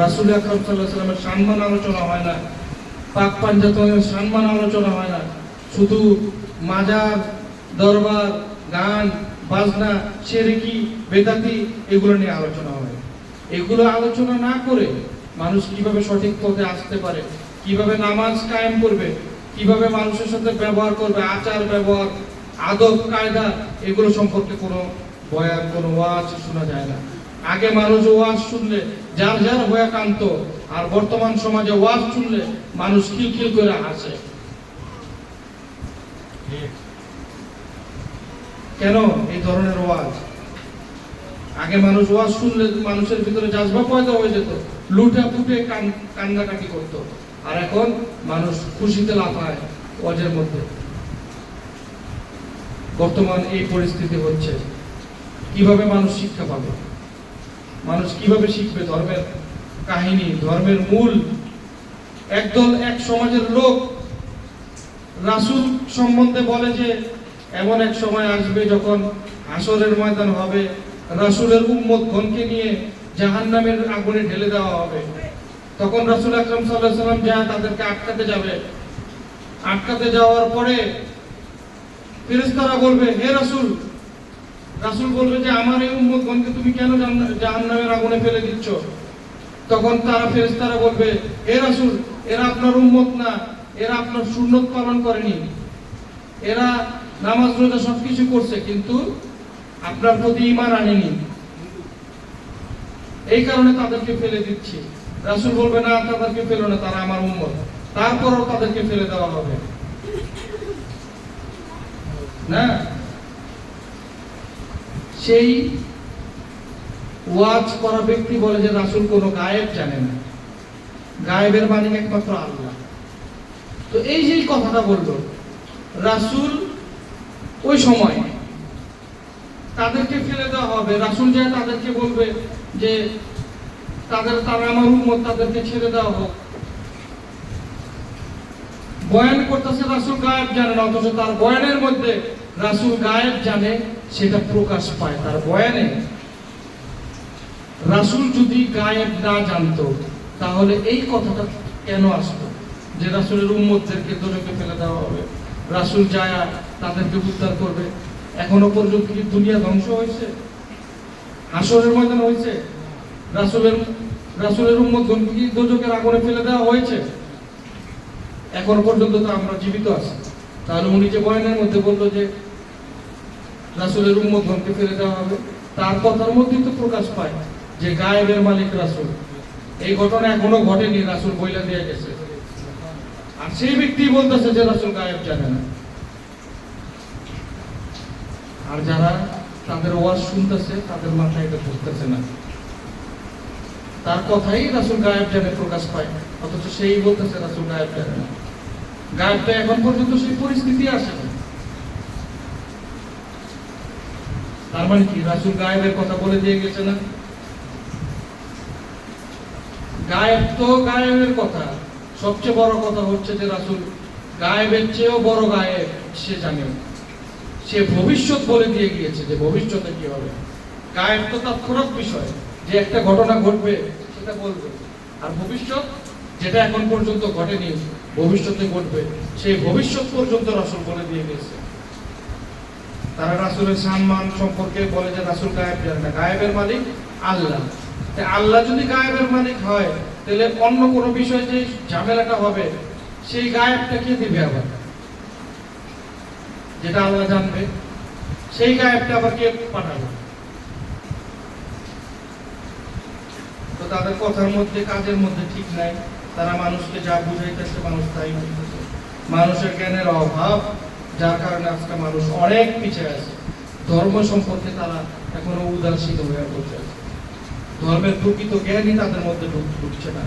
রাসূল আকরাম সাল্লাল্লাহু আলাইহি ওয়াসাল্লামের সম্মান আলোচনা হয় না, পাক পাঞ্জাতনের সম্মান আলোচনা হয় না। শুধু মাজার, দরবার, গান বাজনা, শিরকি, বেদাতি এগুলো নিয়ে আলোচনা হয়। এগুলো আলোচনা না করে মানুষ কিভাবে সঠিক পথে আসতে পারে, কিভাবে নামাজ কায়েম করবে, কিভাবে মানুষের সাথে ব্যবহার করবে, আচার ব্যবহার, আদব কায়দা, এগুলো সম্পর্কে কোনো বয়ান, কোনো ওয়াজ শোনা যায় না। আগে মানুষ ওয়াজ শুনলে যার যার হয়ে কান্ত, আর বর্তমান সমাজে ওয়াজ শুনলে মানুষ খিলখিল করে হাসে। কেন এই ধরনের ওয়াজ? আগে মানুষ ওয়াজ শুনলে মানুষের ভিতরে জাজবা পয়দা হয়ে যেত, লুটা ফুটে কান্নাকাটি করতো, আর এখন মানুষ খুশিতে লাফায় ওয়াজের মধ্যে। বর্তমান এই পরিস্থিতি হচ্ছে। কিভাবে মানুষ শিক্ষা পাবে? মানুষ কিভাবে শিখবে ধর্মের কাহিনী, ধর্মের মূল? একদল এক সমাজের লোক রাসূল সম্বন্ধে বলে যে এমন এক সময় আসবে যখন হাসরের ময়দান হবে, রাসূলের উম্মতগণকে নিয়ে জাহান্নামের আগুনে ঢেলে দেওয়া হবে। তখন রাসূল আকরাম সাল্লাল্লাহু আলাইহি ওয়াসাল্লাম যা তাদেরকে আটকাতে যাবে, আটকাতে যাওয়ার পরে ফেরেশতারা বলবে, হে রাসূল, রাসূল বলবে যে আমার এই উম্মতগণকে তুমি কেন জাহান্নামের আগুনে ফেলে দিচ্ছ? তখন তারা ফেরেশতারা বলবে, হে রাসূল, এরা আপনার উম্মত না, এরা আপনার সুন্নত পালন করেনি, এরা নামাজ রোজা সবকিছু করছে, কিন্তু আপনার প্রতি ঈমান আনেনি, এই কারণে তাদেরকে ফেলে দিচ্ছি। রাসূল বলবে, না, তাদেরকে ফেলো না, তারা আমার উম্মত। তারপরও তাদেরকে ফেলে দেওয়া হবে না। সেই ওয়াজ করা ব্যক্তি বলে যে রাসূল কোনো গায়েব জানে না, গায়েবের মালিক একমাত্র আল্লাহ। তো এই যে কথাটা বললো রাসূল, ওই সময় তাদেরকে ফেলে দেওয়া হবে। রাসূল যা তাদেরকে বলবে যে তারা আমার উম্মত, তাদেরকে ছেড়ে দেওয়া হোক। বয়ান করতেছে রাসূল গায়েব জানে না, অথচ তার বয়ানের মধ্যে রাসূল গায়েব জানে, সেটা প্রকাশ পায় তার বয়ানে। রাসূল যদি গায়েব না জানতো তাহলে এই কথাটা কেন আসতো যে রাসূলের উম্মতদেরকে দোজখে ফেলে দেওয়া হবে, রাসূল যায় তাদেরকে উদ্ধার করবে? এখনো পর্যন্ত কি দুনিয়া ধ্বংস হয়েছে? হাসরের ময়দান হয়েছে? রাসূলের উম্মতগণকে কি দোজখের আগুনে ফেলে দেওয়া হয়েছে? এখনো পর্যন্ত তো আমরা জীবিত আছি। তাহলে উনি যে বয়ানের মধ্যে বললো যে রাসূলের উম্মতগণকে ফেলে দেওয়া হবে, তার কথার মধ্যেই তো প্রকাশ পায় যে গায়েবের মালিক রাসূল। এই ঘটনা এখনো ঘটেনি, রাসূল বইলা দিয়ে গেছে, আর সেই ব্যক্তি বলতেছে যে রাসূল গায়েব জানে না। আর যারা তাদের ওয়াজ শুনতেছে তাদের মাথায় এটা ঢুকতেছে না, তার কথাই রাসূল গায়েব জানে প্রকাশ পায়, অথচ সেই বলতেছে রাসূল গায়েব জানে না। গায়েবটা এখন পর্যন্ত সেই পরিস্থিতি আসেনি। তার মানে কি রাসূল গায়েবের কথা বলে দিয়ে গেছে না? গায়েব তো গায়েবের কথা, সবচেয়ে বড় কথা হচ্ছে যে রাসূল গায়েবের চেয়েও বড় গায়েব সে জানে। সে ভবিষ্যৎ বলে দিয়ে গিয়েছে যে ভবিষ্যতে কি হবে। গায়েব তো তৎক্ষণাৎ বিষয়, যে একটা ঘটনা ঘটবে সেটা বলবে, আর ভবিষ্যৎ যেটা এখন পর্যন্ত ঘটেনি ভবিষ্যতে ঘটবে, সেই ভবিষ্যৎ পর্যন্ত রাসূল বলে দিয়ে গেছে। তারা রাসূলের সম্মান সম্পর্কে বলে যে রাসূল গায়েব জানে না, গায়েবের মালিক আল্লাহ। আল্লাহ যদি গায়েবের মালিক হয় তাহলে অন্য কোনো বিষয়ে যে ঝামেলাটা হবে সেই গায়েবটা কে দিবে? আবার যেটা আল্লাহ জানবে সেই গায়েবটা আবার কে পাঠাবে? তো তাদের কথার মধ্যে কাজের মধ্যে ঠিক নাই। তারা মানুষকে যা বুঝাইতেছে মানুষ তাই বুঝতেছে। মানুষের জ্ঞানের অভাব, যার কারণে আজকে মানুষ অনেক পিছিয়ে আছে। ধর্ম সম্পর্কে তারা এখনো উদাসীন হয়ে বসে আছে। ধর্মের প্রকৃত জ্ঞানই তাদের মধ্যে ঢুকছে না।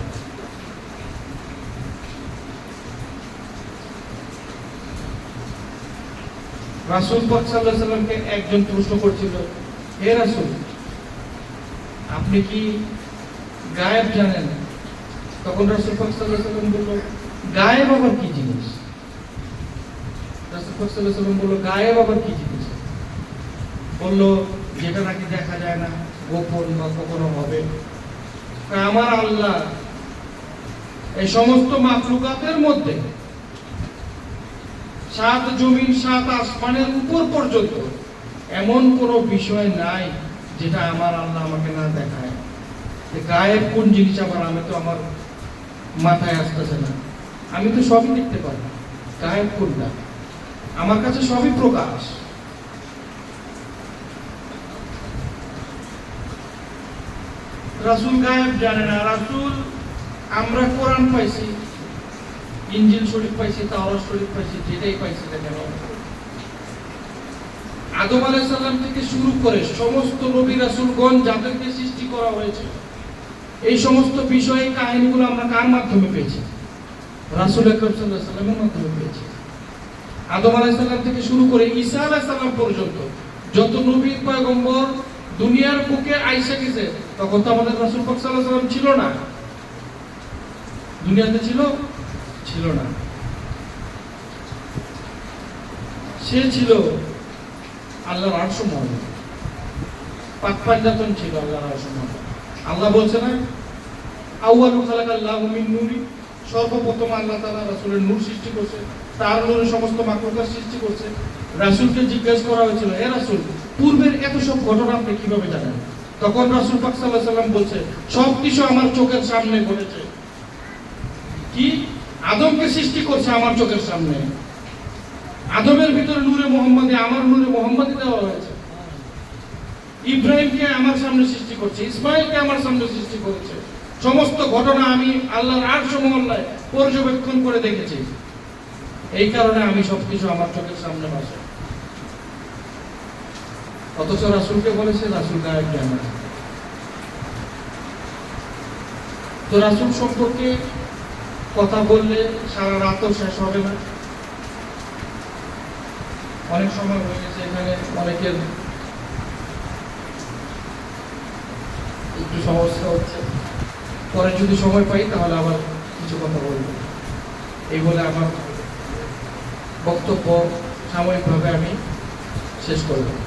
রাসূল পাক সাল্লাল্লাহু আলাইহি ওয়াসাল্লামকে একজন প্রশ্ন করছিল, হে রাসূল, আপনি কি গায়েব জানেন? তখন রাসূল পাক সাল্লাল্লাহু আলাইহি ওয়াসাল্লাম বলল, গায়েব আবার কি জিনিস? রাসূল পাক সাল্লাল্লাহু আলাইহি ওয়াসাল্লাম বলল, গায়েব আবার কি জিনিস? বলল, যেটা নাকি দেখা যায় না, গোপন বা কখনো হবে। আমার আল্লাহ এই সমস্ত মাখলুকাতের মধ্যে 7 জমিন 7 আসমানের উপর পর্যন্ত এমন কোন বিষয় নাই যেটা আমার আল্লাহ আমাকে না দেখায়। গায়েব কোন জিনিস আবার আমি তো আমার মাথায় আসতেছে না। আমি তো সবই দেখতে পারি, গায়েব কোনটা? আমার কাছে সবই প্রকাশ। রাসূল গায়েব জানে না। রাসূল, আমরা কোরআন পাইছি, ইনজিল শরীফ পাইছি, তাওরাত শরীফ পাইছি, যেটাই পাইছি না কেন, আদম আলাইহিস সালাম থেকে শুরু করে সমস্ত নবী রাসূলগণ যাদেরকে সৃষ্টি করা হয়েছে, এই সমস্ত বিষয়ে কাহিনীগুলো আমরা কার মাধ্যমে পেয়েছি? রাসূল আকরাম সাল্লাল্লাহু আলাইহি ওয়াসাল্লামের মাধ্যমে পেয়েছি। আদম আলাইহিস সালাম থেকে শুরু করে ঈসা আলাইহিস সালাম পর্যন্ত যত নবী পয়গম্বর দুনিয়ার বুকে আইসা গেছে, তখন তো আমাদের রাসূল পাক সাল্লাল্লাহু আলাইহি ওয়াসাল্লাম ছিল না। দুনিয়াতে ছিল না। সে ছিল আল্লাহর আরশ মহল, পাক পাঞ্জাতন ছিল আল্লাহর আরশ মহল। আল্লাহ বলছে না, আউয়ালু খালাকাল্লাহু মিন নূরি, সর্বপ্রথম আল্লাহ তাআলা রাসূলের নূর সৃষ্টি করছে, তার নূরে সমস্ত মাখলুকাত সৃষ্টি করছে। রাসূলকে জিজ্ঞাসা করা হয়েছিল, হে রাসূল, পূর্বের এত সব ঘটনা আপনি কিভাবে জানেন? তখন রাসূল পাক সাল্লাল্লাহু আলাইহি ওয়াসাল্লাম বলছে, সবকিছু আমার চোখের সামনে ঘটেছে। কি? আদমকে সৃষ্টি করছে আমার চোখের সামনে। আদমের ভিতরে নূরে মুহাম্মাদি, আমার নূরে মুহাম্মাদি দেওয়া হয়েছে। ইব্রাহিমকে আমার সামনে সৃষ্টি করছে, ইসমাঈলকে আমার সামনে সৃষ্টি করেছে। সমস্ত ঘটনা আমি আল্লাহর আরশ মহল্লায় পর্যবেক্ষণ করে দেখেছি। এই কারণে আমি সবকিছু আমার চোখের সামনে ভাসে। অথচ রাসূলকে বলেছে রাসূল গায়েব জানে না। তো রাসূল সম্পর্কে কথা বললে সারা রাতও শেষ হবে না। অনেক সময় হয়ে গেছে, এখানে অনেকের একটু সমস্যা হচ্ছে। পরে যদি সময় পাই তাহলে আবার কিছু কথা বলবো। এই বলে আমার বক্তব্য সাময়িকভাবে আমি শেষ করলাম।